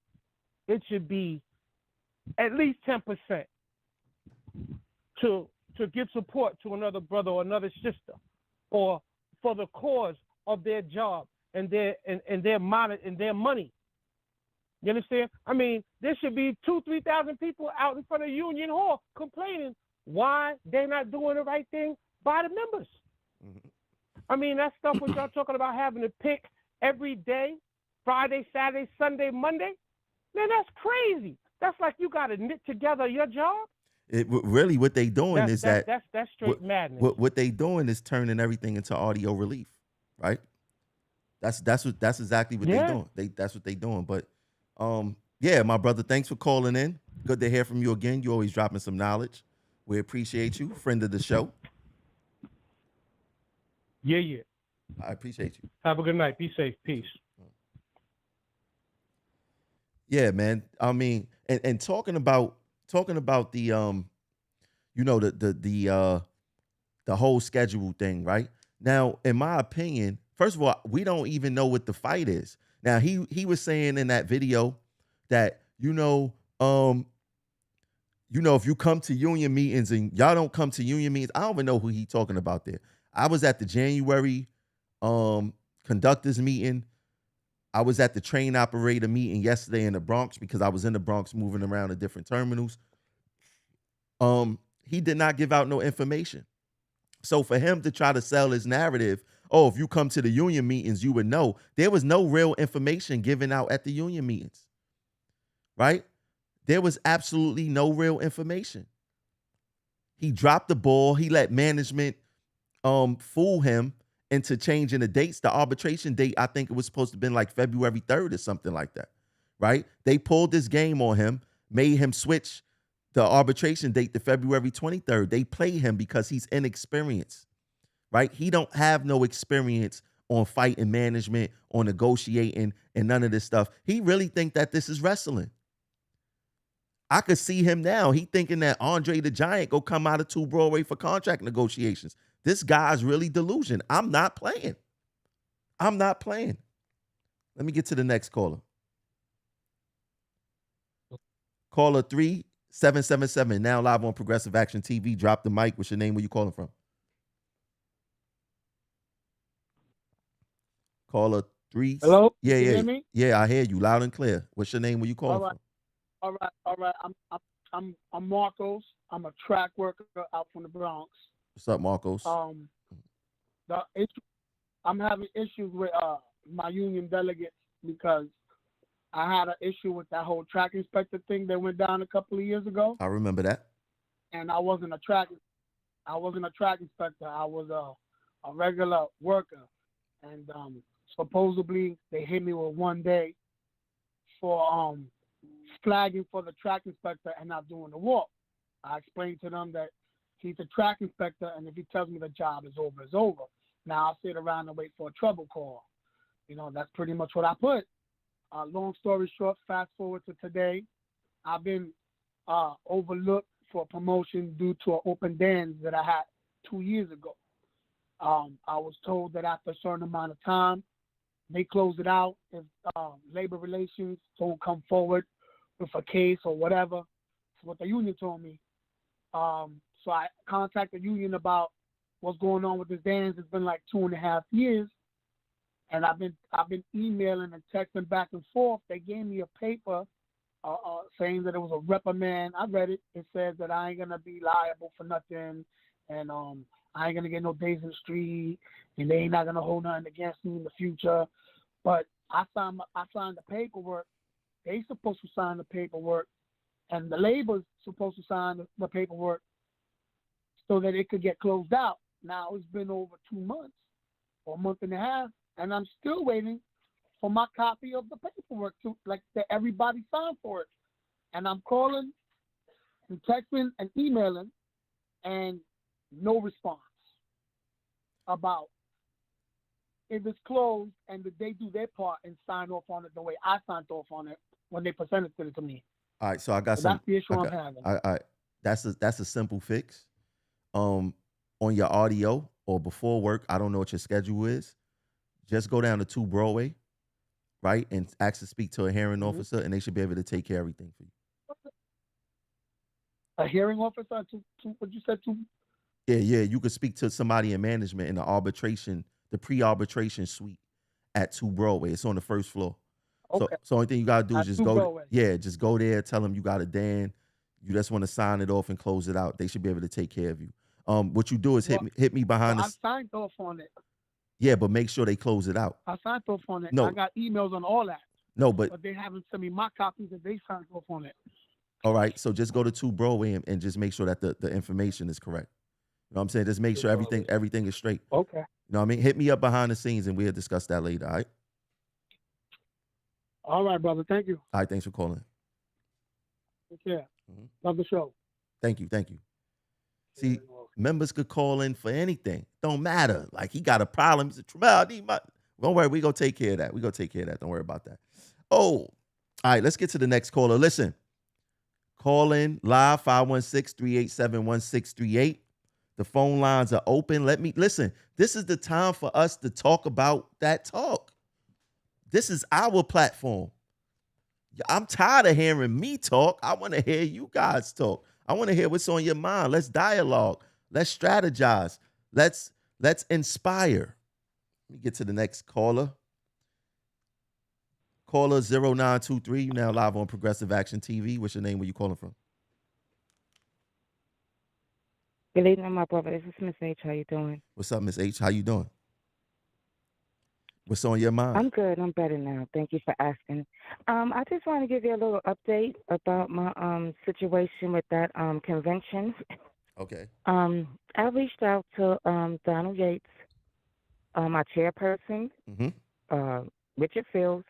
it should be at least 10% to give support to another brother or another sister, or for the cause of their job and their money. You understand? I mean, there should be 2,000-3,000 people out in front of Union Hall complaining why they're not doing the right thing by the members. Mm-hmm. I mean, that stuff what y'all talking about having to pick every day, Friday, Saturday, Sunday, Monday. Man, that's crazy. That's like you got to knit together your job. Really, what they doing is that's straight madness. What they doing is turning everything into audio relief, right? That's exactly what they doing. That's what they doing. But yeah, my brother, thanks for calling in. Good to hear from you again. You always dropping some knowledge. We appreciate you, friend of the show. Yeah. I appreciate you. Have a good night. Be safe. Peace. Yeah, man. I mean, and talking about the you know, the whole schedule thing, right? Now, in my opinion, first of all, we don't even know what the fight is. Now, he was saying in that video that, if you come to union meetings and y'all don't come to union meetings, I don't even know who he talking about there. I was at the January conductors meeting. I was at the train operator meeting yesterday in the Bronx because I was in the Bronx moving around to different terminals. He did not give out no information. So for him to try to sell his narrative, oh, if you come to the union meetings, you would know. There was no real information given out at the union meetings, right? There was absolutely no real information. He dropped the ball. He let management fool him into changing the dates. The arbitration date, I think it was supposed to have been like February 3rd or something like that, right? They pulled this game on him, made him switch the arbitration date to February 23rd. They play him because he's inexperienced, right? He don't have no experience on fighting management, on negotiating, and none of this stuff. He really think that this is wrestling. I could see him now. He thinking that Andre the Giant go come out of 2 Broadway for contract negotiations. This guy's really delusion. I'm not playing. Let me get to the next caller. Caller 3777, now live on Progressive Action TV. Drop the mic. What's your name? Where you calling from? Caller 3. Hello? Yeah, You yeah. hear me? Yeah, I hear you loud and clear. What's your name? Where you calling All right. from? All right. I'm Marcos. I'm a track worker out from the Bronx. What's up, Marcos? The issue, I'm having issues with my union delegates because I had an issue with that whole track inspector thing that went down a couple of years ago, I remember that. and I wasn't a track inspector. I was a regular worker, and supposedly they hit me with 1 day for flagging for the track inspector and not doing the walk. I explained to them that he's a track inspector, and if he tells me the job is over, it's over. Now I'll sit around and wait for a trouble call. That's pretty much what I put. Long story short, fast forward to today, I've been overlooked for promotion due to an open dance that I had 2 years ago. I was told that after a certain amount of time, they close it out if labor relations don't come forward with a case or whatever. That's what the union told me. So I contacted the union about what's going on with this dance. It's been like 2.5 years, and I've been emailing and texting back and forth. They gave me a paper saying that it was a reprimand. I read it. It says that I ain't gonna be liable for nothing, and I ain't gonna get no days in the street, and they ain't not gonna hold nothing against me in the future. But I signed the paperwork. They supposed to sign the paperwork, and the labor's supposed to sign the paperwork so that it could get closed out. Now it's been over 2 months or a month and a half, and I'm still waiting for my copy of the paperwork that everybody signed for it. And I'm calling and texting and emailing, and no response about if it's closed and that they do their part and sign off on it the way I signed off on it when they presented it to me. All right, so I got So some. that's the issue I'm having. That's a simple fix. On your audio or before work, I don't know what your schedule is. Just go down to 2 Broadway, right, and ask to speak to a hearing officer, and they should be able to take care of everything for you. A hearing officer? What you said? Yeah, you could speak to somebody in management in the pre-arbitration suite at 2 Broadway. It's on the first floor. Okay. So only thing you gotta do is At just 2 go. Broadway. Just go there. Tell them you got a Dan. You just want to sign it off and close it out. They should be able to take care of you. What you do is hit me behind I the. signed off on it. Yeah, but make sure they close it out. I signed off on it. No. I got emails on all that. No, but they haven't sent me my copies that they signed off on it. all right. So just go to 2 Broadway and just make sure that the information is correct. You know what I'm saying? Just make sure everything is straight. Okay. You know what I mean? Hit me up behind the scenes and we'll discuss that later. All right. All right, brother. Thank you. All right. Thanks for calling. Take care. Mhm. Love the show. Thank you. See, members could call in for anything. Don't matter. Like he got a problem. He's a don't worry. We gonna take care of that. Don't worry about that. Oh, all right. Let's get to the next caller. Listen, call in live 516-387-1638. The phone lines are open. Listen. This is the time for us to talk about that talk. This is our platform. I'm tired of hearing me talk. I want to hear you guys talk. I want to hear what's on your mind. Let's dialogue. Let's strategize. Let's inspire. Let me get to the next caller. Caller 0923. You now live on Progressive Action TV. What's your name? Where you calling from? Good evening, my brother. This is Miss H. How you doing? What's up, Miss H? How you doing? What's on your mind? I'm good. I'm better now. Thank you for asking. I just want to give you a little update about my situation with that convention. Okay. I reached out to Donald Yates, my chairperson, Richard Fields,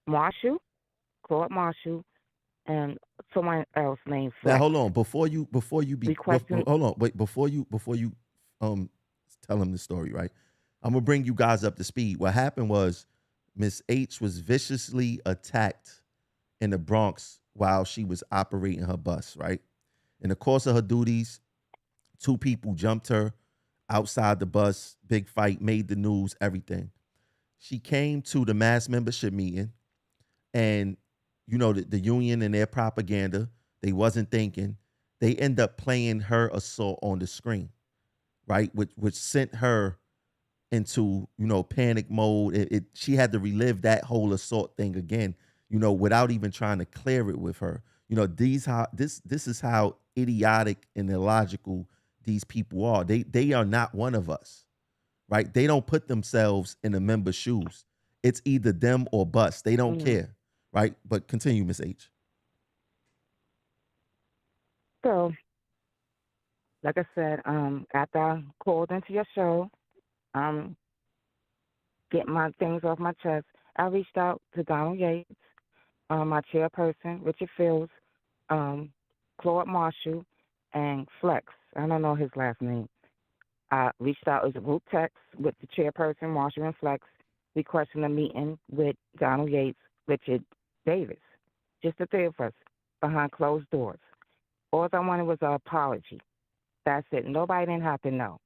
Marshall, Claude Marshall, and someone else named Flex. Now hold on. Before you hold on. Wait, before you tell him the story, right? I'm gonna bring you guys up to speed. What happened was Miss H was viciously attacked in the Bronx while she was operating her bus, right? In the course of her duties, 2 people jumped her outside the bus, big fight, made the news, everything. She came to the mass membership meeting and the union and their propaganda. They wasn't thinking. They end up playing her assault on the screen, right? Which sent her into panic mode. She had to relive that whole assault thing again, without even trying to clear it with her. This is how idiotic and illogical these people are. They are not one of us, right? They don't put themselves in a member's shoes. It's either them or bust. They don't care, right? But continue, Miss H. So, like I said, after I called into your show, get my things off my chest, I reached out to Donald Yates, my chairperson, Richard Fields, Claude Marshall, and Flex. I don't know his last name. I reached out as a group text with the chairperson, Marshall and Flex, requesting a meeting with Donald Yates, Richard Davis, just the three of us behind closed doors. All I wanted was an apology. That's it. Nobody didn't have to know.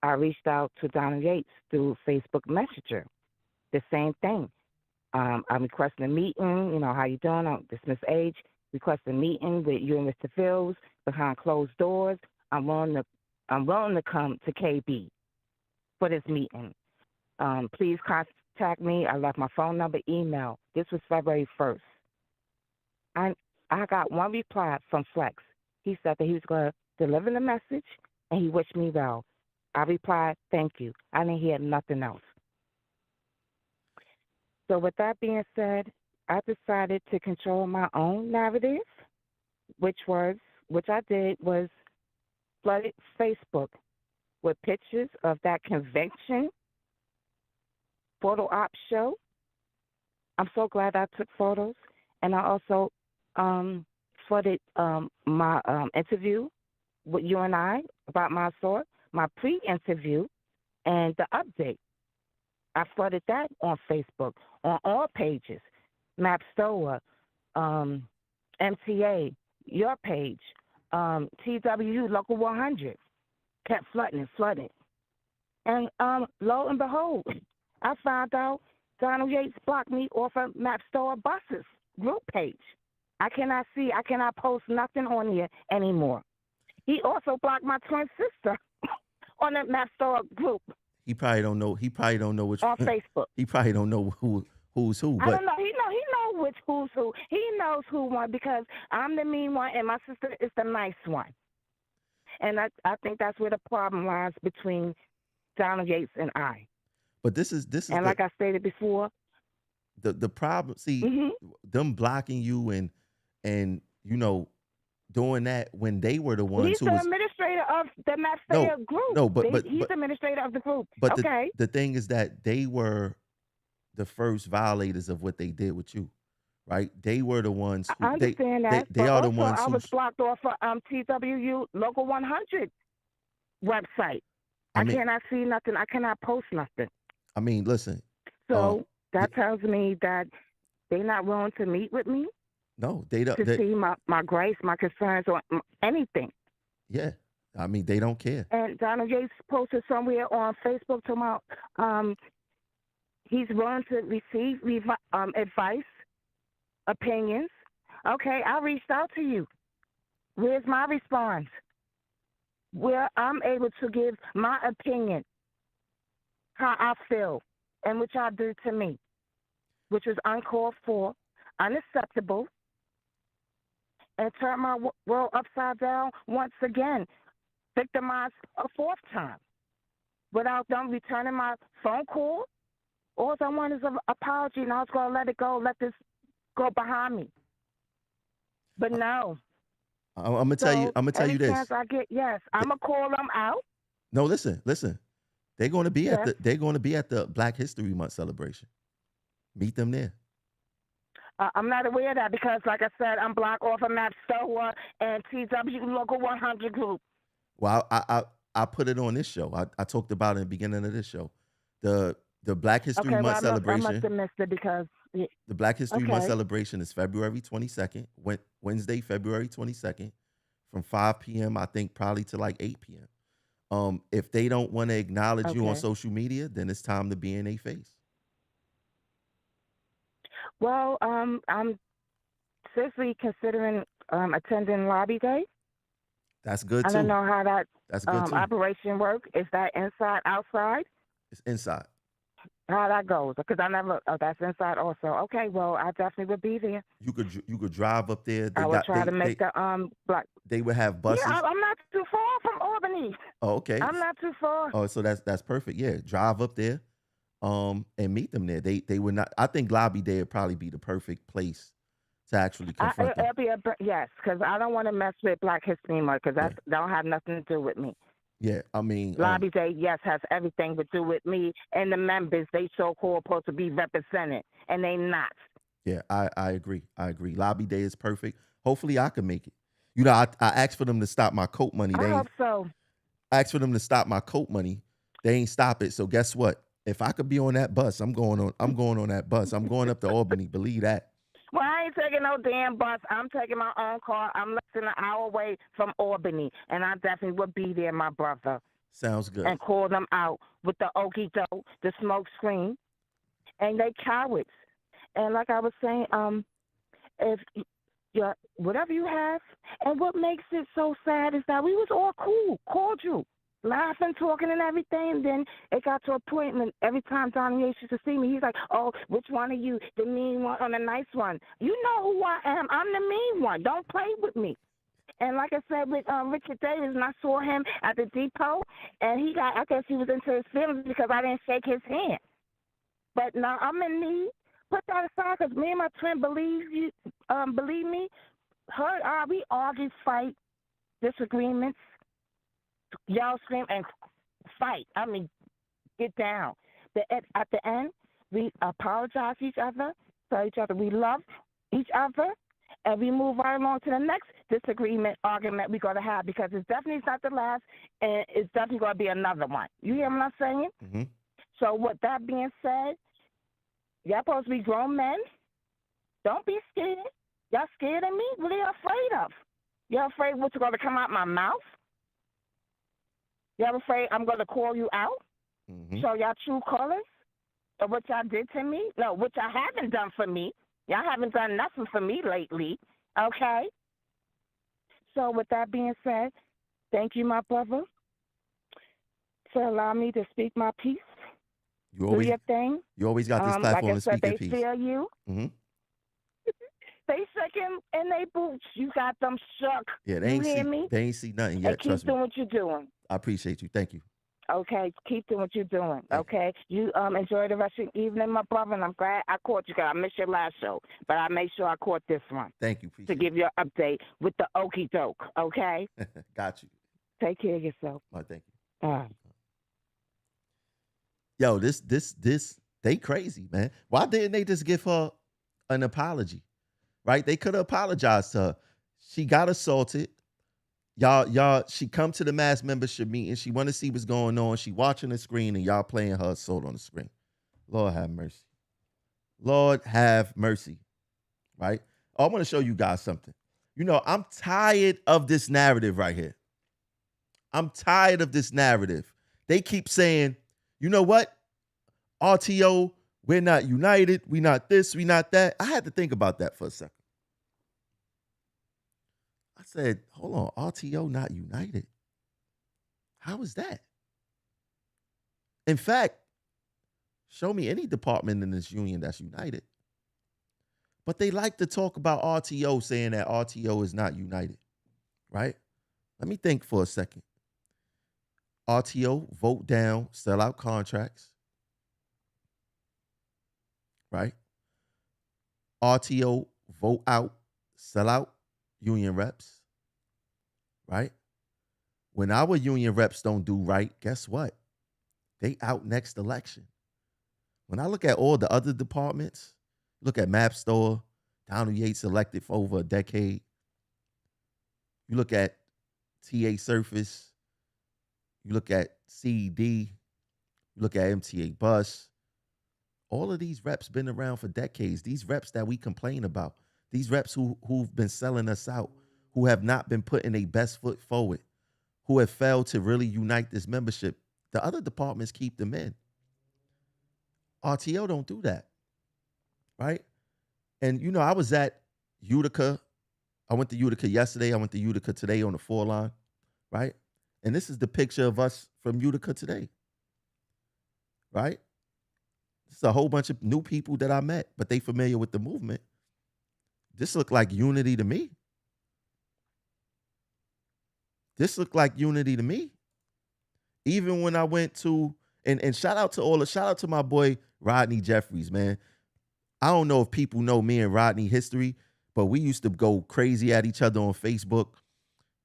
I reached out to Donald Yates through Facebook Messenger. The same thing. I'm requesting a meeting. How you doing? This Miss H. Requesting a meeting with you and Mr. Fields behind closed doors. I'm willing to come to KB for this meeting. Please contact me. I left my phone number, email. This was February 1st. I got one reply from Flex. He said that he was going to deliver the message, and he wished me well. I replied, thank you. I didn't hear nothing else. So with that being said, I decided to control my own narrative, which I did was flooded Facebook with pictures of that convention photo op show. I'm so glad I took photos. And I also flooded my interview with you and I about my assault, my pre-interview, and the update. I flooded that on Facebook, on all pages, MapStoa, MTA, your page, TWU, Local 100, kept flooding. And lo and behold, I found out Donald Yates blocked me off of MapStoa Buses group page. I cannot post nothing on here anymore. He also blocked my twin sister on the MapStoa group. He probably don't know. He probably don't know which on Facebook. He probably don't know who's who. I don't know. He know which who's who. He knows who won because I'm the mean one and my sister is the nice one. And I think that's where the problem lies between Donald Yates and I. But this is and like I stated before, the problem. See, them blocking you and doing that when they were the ones he's who the was administrator of the MapStoa group. No, but he's the administrator of the group. But okay. the thing is that they were the first violators of what they did with you, right? They were the ones who I understand that. They are the ones I who was blocked off of TWU Local 100 website. I cannot see nothing. I cannot post nothing. I mean, listen. So that tells me that they're not willing to meet with me. No, they don't. To see my gripes, my concerns, or anything. Yeah, I mean, they don't care. And Donald Yates posted somewhere on Facebook talking about he's willing to receive advice, opinions. Okay, I reached out to you. Where's my response? Where I'm able to give my opinion, how I feel, and what y'all did to me, which was uncalled for, unacceptable, and turn my world upside down once again, victimized a fourth time, without them returning my phone call. All I want is an apology, and I was going to let it go, let this go behind me. But no. I'm gonna tell you. I'm gonna tell you this. Chance I get, yes, I'm gonna call them out. No, listen. They're going to be at the Black History Month celebration. Meet them there. I'm not aware of that because, like I said, I'm blocked off of MapStoa and TW Local 100 group. Well, I put it on this show. I talked about it in the beginning of this show. The Black History Month celebration. I must have missed it because the Black History Month celebration is February 22nd, Wednesday, February 22nd, from 5 p.m. I think probably to like 8 p.m. If they don't want to acknowledge you on social media, then it's time to be in their face. Well, seriously considering attending Lobby Day. That's good I don't too. know how that That's good too. operation works. Is that inside, outside? It's inside. How that goes? Because I never. Oh, that's inside also. Okay, well, I definitely would be there. You could drive up there. I will try to make the black. they would have buses. Yeah, I'm not too far from Albany. Oh, okay. I'm not too far. Oh, so that's perfect. Yeah, drive up there, and meet them there. They would not. I think Lobby Day would probably be the perfect place to actually confront them. It'll be yes, because I don't want to mess with Black History Month because that don't have nothing to do with me. Yeah, I mean, Lobby Day, yes, has everything to do with me and the members. They so-called supposed to be represented, and they not. yeah, I agree. I agree. Lobby Day is perfect. Hopefully, I can make it. You know, I asked for them to stop my coat money. I hope so. I asked for them to stop my coat money. They ain't stop it. So guess what? If I could be on that bus, I'm going on that bus. I'm going up to Albany. Believe that. Well, I ain't taking no damn bus. I'm taking my own car. I'm less than an hour away from Albany, and I definitely would be there, my brother. Sounds good. And call them out with the okie doke, the smoke screen, and they cowards. And like I was saying, if whatever you have, and what makes it so sad is that we was all cool, cordial, laughing, talking, and everything. And then it got to a point when every time Donnie Yates used to see me, he's like, "Oh, which one of you, the mean one or the nice one? You know who I am. I'm the mean one. Don't play with me." And like I said with Richard Davis, and I saw him at the depot, and I guess he was into his feelings because I didn't shake his hand. But now I'm in need. Put that aside, because me and my twin believe me. We argue, fight, disagreements, yell, scream, and fight. I mean, get down. At the end, we apologize to each other, tell each other we love each other, and we move right along to the next disagreement, argument we're going to have, because it's definitely not the last, and it's definitely going to be another one. You hear what I'm saying? Mm-hmm. So with that being said, y'all supposed to be grown men. Don't be scared. Y'all scared of me? What are you afraid of? Y'all afraid what's going to come out my mouth? Y'all afraid I'm going to call you out? Mm-hmm. Show y'all true colors of what y'all did to me? No, what y'all haven't done for me. Y'all haven't done nothing for me lately, okay? So with that being said, thank you, my brother, for allowing me to speak my piece. You always do your thing. You always got this platform like I said, to speak your they piece. feel you. Mm-hmm. They shaking in their boots. You got them shook. Yeah, They ain't see nothing yet. And keep Trust me. doing what you're doing. I appreciate you. Thank you. Okay, keep doing what you're doing. Okay, you enjoy the rest of the evening, my brother. And I'm glad I caught you. I missed your last show, but I made sure I caught this one. Thank you. To give you an update with the okie doke. Okay. Got you. Take care of yourself. Oh, thank you. All right. Yo, this they crazy, man. Why didn't they just give her an apology? Right? They could have apologized to her. She got assaulted. Y'all, she come to the mass membership meeting. She want to see what's going on. She watching the screen and y'all playing her assault on the screen. Lord have mercy. Lord have mercy. Right? Oh, I want to show you guys something. You know, I'm tired of this narrative right here. I'm tired of this narrative. They keep saying, you know what? RTO, we're not united. We not this, we not that. I had to think about that for a second. I said, hold on, RTO not united? How is that? In fact, show me any department in this union that's united. But they like to talk about RTO, saying that RTO is not united, right? Let me think for a second. RTO, vote down, sell out contracts, right? RTO, vote out, sell out union reps, right? When our union reps don't do right, guess what? They out next election. When I look at all the other departments, look at MapStore, Donald Yates elected for over a decade. You look at TA Surface, you look at CED, you look at MTA Bus. All of these reps been around for decades. These reps that we complain about, these reps who've been selling us out, who have not been putting their best foot forward, who have failed to really unite this membership. The other departments keep them in. RTO don't do that, right? And, you know, I was at Utica. I went to Utica yesterday. I went to Utica today on the 4 line, right? And this is the picture of us from Utica today, right? It's a whole bunch of new people that I met, but they familiar with the movement. This looked like unity to me. This looked like unity to me. Even when I went to, and shout out to my boy Rodney Jeffries, man. I don't know if people know me and Rodney history, but we used to go crazy at each other on Facebook.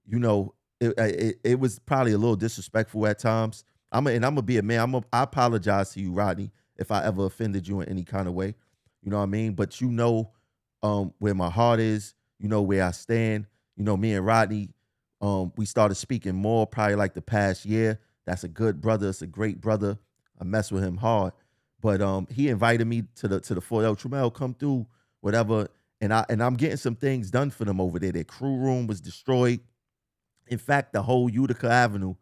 You know, it was probably a little disrespectful at times. I'm gonna be a man. I apologize to you, Rodney, if I ever offended you in any kind of way. You know what I mean? But you know where my heart is. You know where I stand. You know, me and Rodney, we started speaking more probably like the past year. That's a good brother. It's a great brother. I mess with him hard. But he invited me to the Fort El Tremel, come through, whatever. And I'm getting some things done for them over there. Their crew room was destroyed. In fact, the whole Utica Avenue,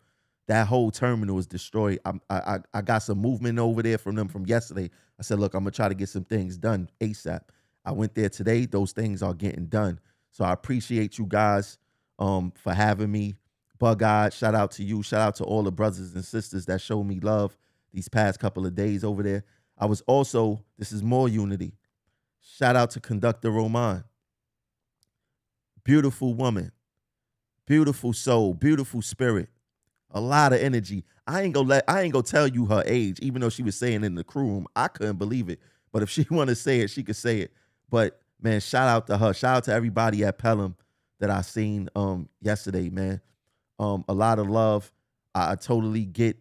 that whole terminal was destroyed. I got some movement over there from them from yesterday. I said, look, I'm gonna try to get some things done ASAP. I went there today. Those things are getting done. So I appreciate you guys for having me. Bug-Eyed, shout out to you. Shout out to all the brothers and sisters that showed me love these past couple of days over there. I was also, this is more unity. Shout out to Conductor Roman. Beautiful woman, beautiful soul, beautiful spirit, a lot of energy. I ain't gonna tell you her age, even though she was saying in the crew room. I couldn't believe it. But if she wanna say it, she could say it. But man, shout out to her. Shout out to everybody at Pelham that I seen yesterday, man. A lot of love. I totally get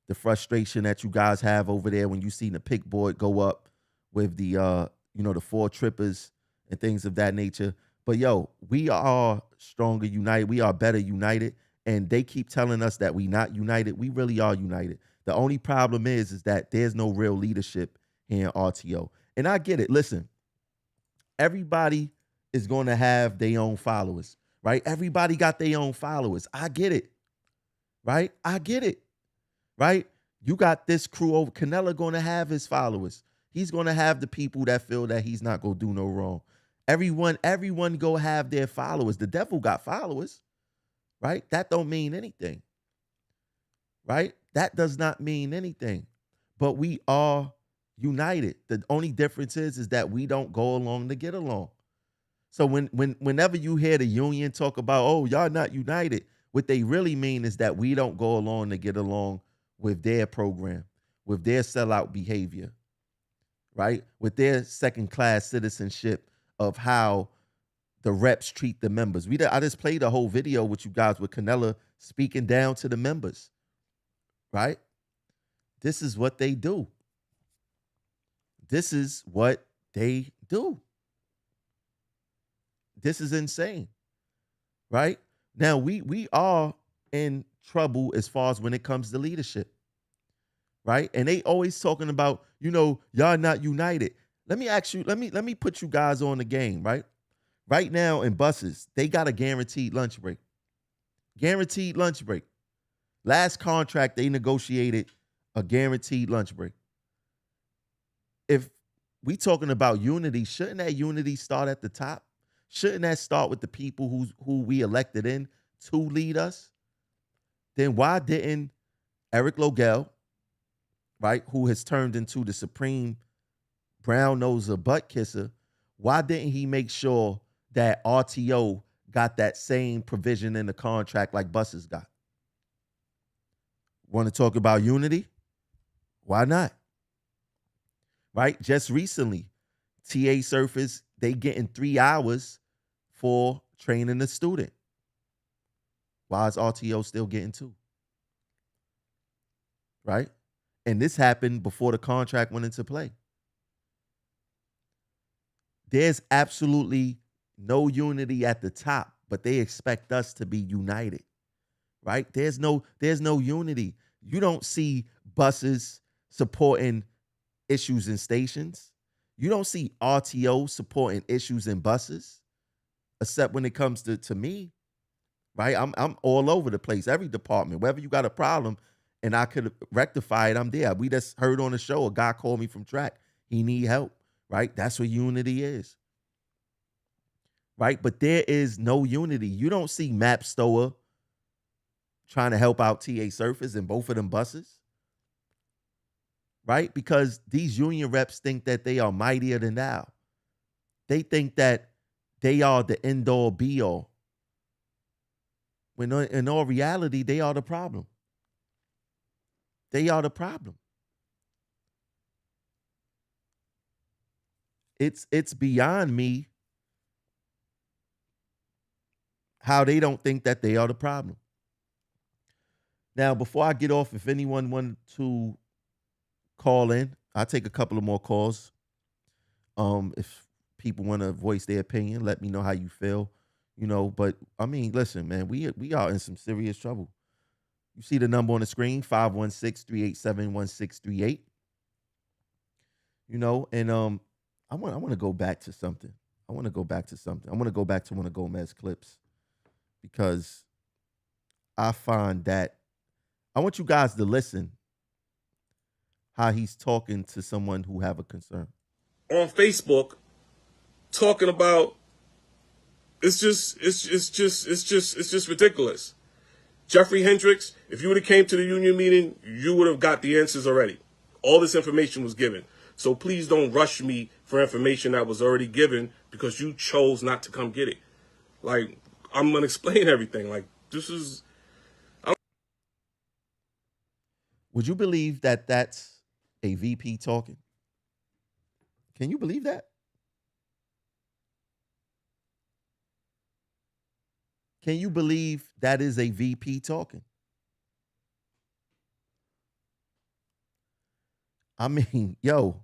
the frustration that you guys have over there when you see the pick board go up with the the 4 trippers and things of that nature. But yo, we are stronger united. We are better united. And they keep telling us that we not united. We really are united. The only problem is that there's no real leadership here in RTO. And I get it. Listen, everybody is going to have their own followers, right? Everybody got their own followers. I get it, right? I get it, right? You got this crew over. Canelo going to have his followers. He's going to have the people that feel that he's not going to do no wrong. Everyone go have their followers. The devil got followers, right? That don't mean anything, right? That does not mean anything. But we are united. The only difference is that we don't go along to get along. So whenever you hear the union talk about, oh, y'all not united, what they really mean is that we don't go along to get along with their program, with their sellout behavior, right? With their second-class citizenship of how the reps treat the members. I just played a whole video with you guys with Canella speaking down to the members, right? This is what they do. This is what they do. This is insane, right? Now, we are in trouble as far as when it comes to leadership, right? And they always talking about, y'all not united. Let me ask you, let me put you guys on the game, right? Right now in buses, they got a guaranteed lunch break. Guaranteed lunch break. Last contract, they negotiated a guaranteed lunch break. If we talking about unity, shouldn't that unity start at the top? Shouldn't that start with the people who we elected in to lead us? Then why didn't Eric Logel, right, who has turned into the supreme brown noser butt kisser, why didn't he make sure that RTO got that same provision in the contract like buses got? Want to talk about unity? Why not? Right? Just recently, TA Surface, they getting 3 hours for training a student. Why is RTO still getting 2? Right? And this happened before the contract went into play. There's absolutely no unity at the top, but they expect us to be united. Right? There's no unity. You don't see buses supporting issues in stations. You don't see RTO supporting issues in buses, except when it comes to me, right? I'm all over the place, every department. Wherever you got a problem and I could rectify it, I'm there. We just heard on the show, a guy called me from track. He need help, right? That's what unity is. right? But there is no unity. You don't see Map Stower trying to help out TA Surface in both of them buses, right? Because these union reps think that they are mightier than thou. They think that they are the end all be all. When in all reality, they are the problem. They are the problem. It's beyond me how they don't think that they are the problem. Now, before I get off, if anyone wanted to call in, I'll take a couple of more calls. If people want to voice their opinion, let me know how you feel. But I mean, listen, man, we are in some serious trouble. You see the number on the screen, 516-387-1638. And I want to go back to something. I want to go back to one of Gomez clips because I find that I want you guys to listen how he's talking to someone who have a concern. On Facebook, talking about it's just ridiculous. Jeffrey Hendricks, if you would have came to the union meeting, you would have got the answers already. All this information was given. So please don't rush me for information that was already given because you chose not to come get it. Like, I'm going to explain everything. Like, this is... Would you believe that that's a VP talking? Can you believe that? Can you believe that is a VP talking? I mean, yo,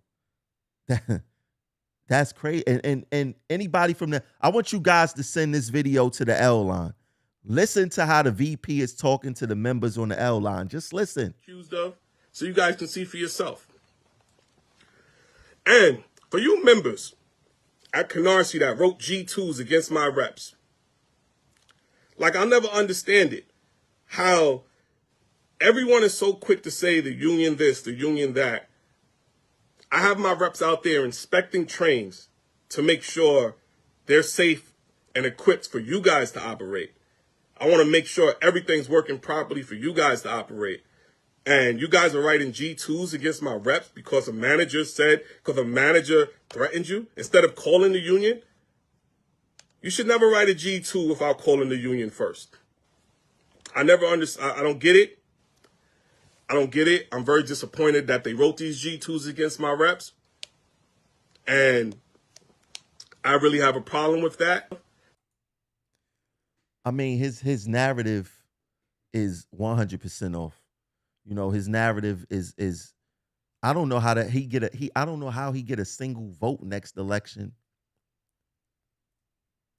that's crazy. And anybody from the, I want you guys to send this video to the L line. Listen to how the VP is talking to the members on the L line. Just listen. Accused of, so you guys can see for yourself. And for you members at Canarsie that wrote G2s against my reps, like, I'll never understand it. How everyone is so quick to say the union this, the union that. I have my reps out there inspecting trains to make sure they're safe and equipped for you guys to operate. I want to make sure everything's working properly for you guys to operate. And you guys are writing G2s against my reps because a manager threatened you instead of calling the union. You should never write a G2 without calling the union first. I never understand. I don't get it. I'm very disappointed that they wrote these G2s against my reps. And I really have a problem with that. I mean, his narrative is 100% off. His narrative is I don't know how I don't know how he get a single vote next election.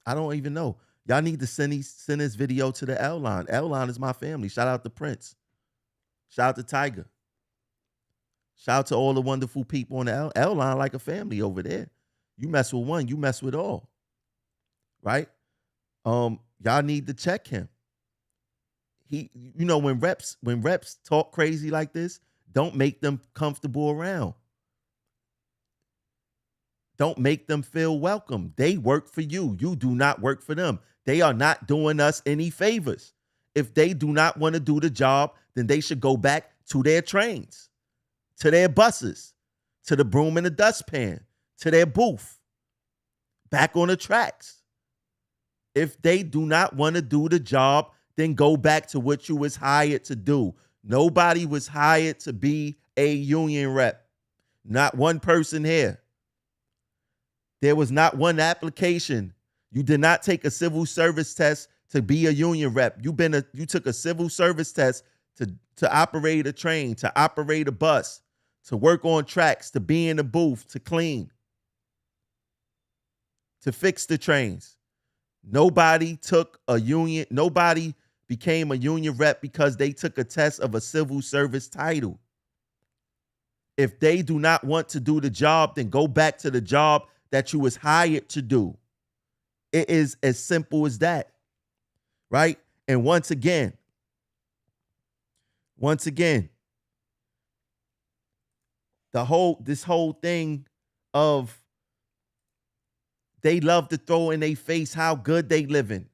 I don't even know. Y'all need to send this video to the L line. L line is my family. Shout out to Prince. Shout out to Tiger. Shout out to all the wonderful people on the L line, like a family over there. You mess with one, you mess with all. Right? Y'all need to check him. When reps talk crazy like this, don't make them comfortable around. Don't make them feel welcome. They work for you. You do not work for them. They are not doing us any favors. If they do not want to do the job, then they should go back to their trains, to their buses, to the broom and the dustpan, to their booth, back on the tracks. If they do not want to do the job, then go back to what you was hired to do. Nobody was hired to be a union rep. Not one person here. There was not one application. You did not take a civil service test to be a union rep. You took a civil service test to operate a train, to operate a bus, to work on tracks, to be in the booth, to clean, to fix the trains. Nobody became a union rep because they took a test of a civil service title. If they do not want to do the job, then go back to the job that you was hired to do. It is as simple as that, right? And once again, this whole thing of they love to throw in their face how good they living.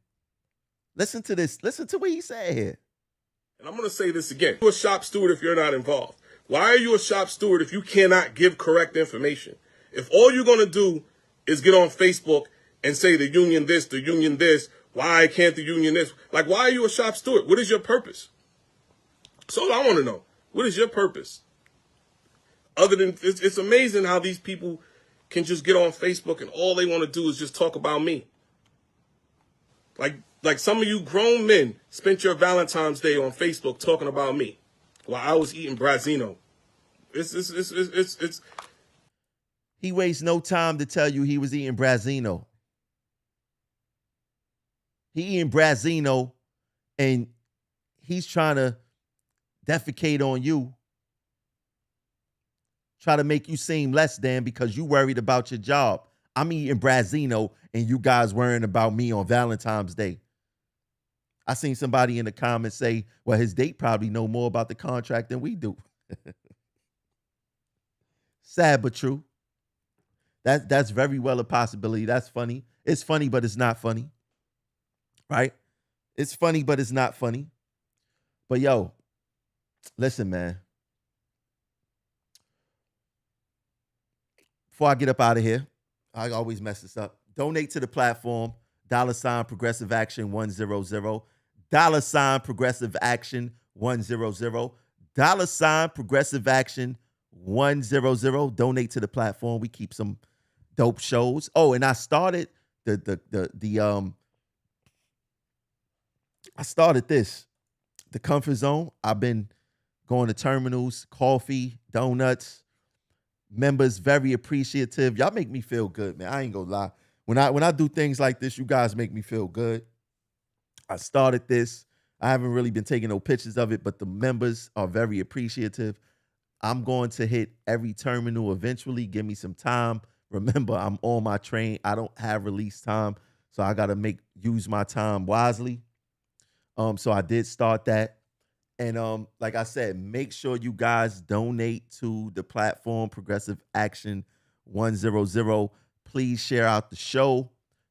Listen to this. Listen to what he said here. And I'm going to say this again. You're a shop steward if you're not involved. Why are you a shop steward if you cannot give correct information? If all you're going to do is get on Facebook and say the union this, why can't the union this? Like, why are you a shop steward? What is your purpose? So I want to know, what is your purpose? Other than, it's amazing how these people can just get on Facebook and all they want to do is just talk about me. Like some of you grown men spent your Valentine's Day on Facebook talking about me while I was eating Brazino. It's He wastes no time to tell you he was eating Brazino. He eating Brazino and he's trying to defecate on you. Try to make you seem less than because you worried about your job. I'm eating Brazino and you guys worrying about me on Valentine's Day. I seen somebody in the comments say, well, his date probably know more about the contract than we do. Sad but true. That's very well a possibility. That's funny. It's funny, but it's not funny. Right? It's funny, but it's not funny. But yo, listen, man. Before I get up out of here, I always mess this up. Donate to the platform, $ Progressive Action 100. $ Progressive Action 100. $ Progressive Action 100. Donate to the platform. We keep some dope shows. Oh, and I started the Comfort Zone. I've been going to terminals, coffee, donuts. Members very appreciative. Y'all make me feel good, man. I ain't gonna lie. When I do things like this, you guys make me feel good. I started this. I haven't really been taking no pictures of it, but the members are very appreciative. I'm going to hit every terminal eventually. Give me some time. Remember, I'm on my train. I don't have release time, so I gotta use my time wisely. So I did start that. And like I said, make sure you guys donate to the platform, Progressive Action 100. Please share out the show.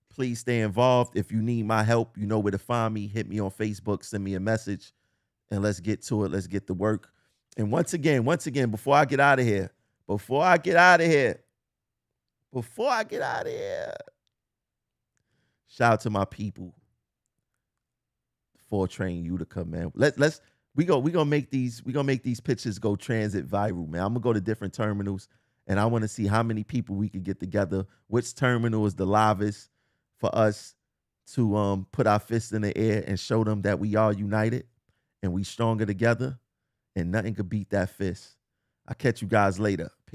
Please stay involved. If you need my help, you know where to find me. Hit me on Facebook, send me a message, and let's get to it. Let's get to work. And once again, before I get out of here, shout out to my people, 4 Train Utica, man. We gonna make these pictures go transit viral, man. I'm gonna go to different terminals, and I want to see how many people we could get together. Which terminal is the livest for us to put our fists in the air and show them that we are united and we stronger together, and nothing could beat that fist. I'll catch you guys later.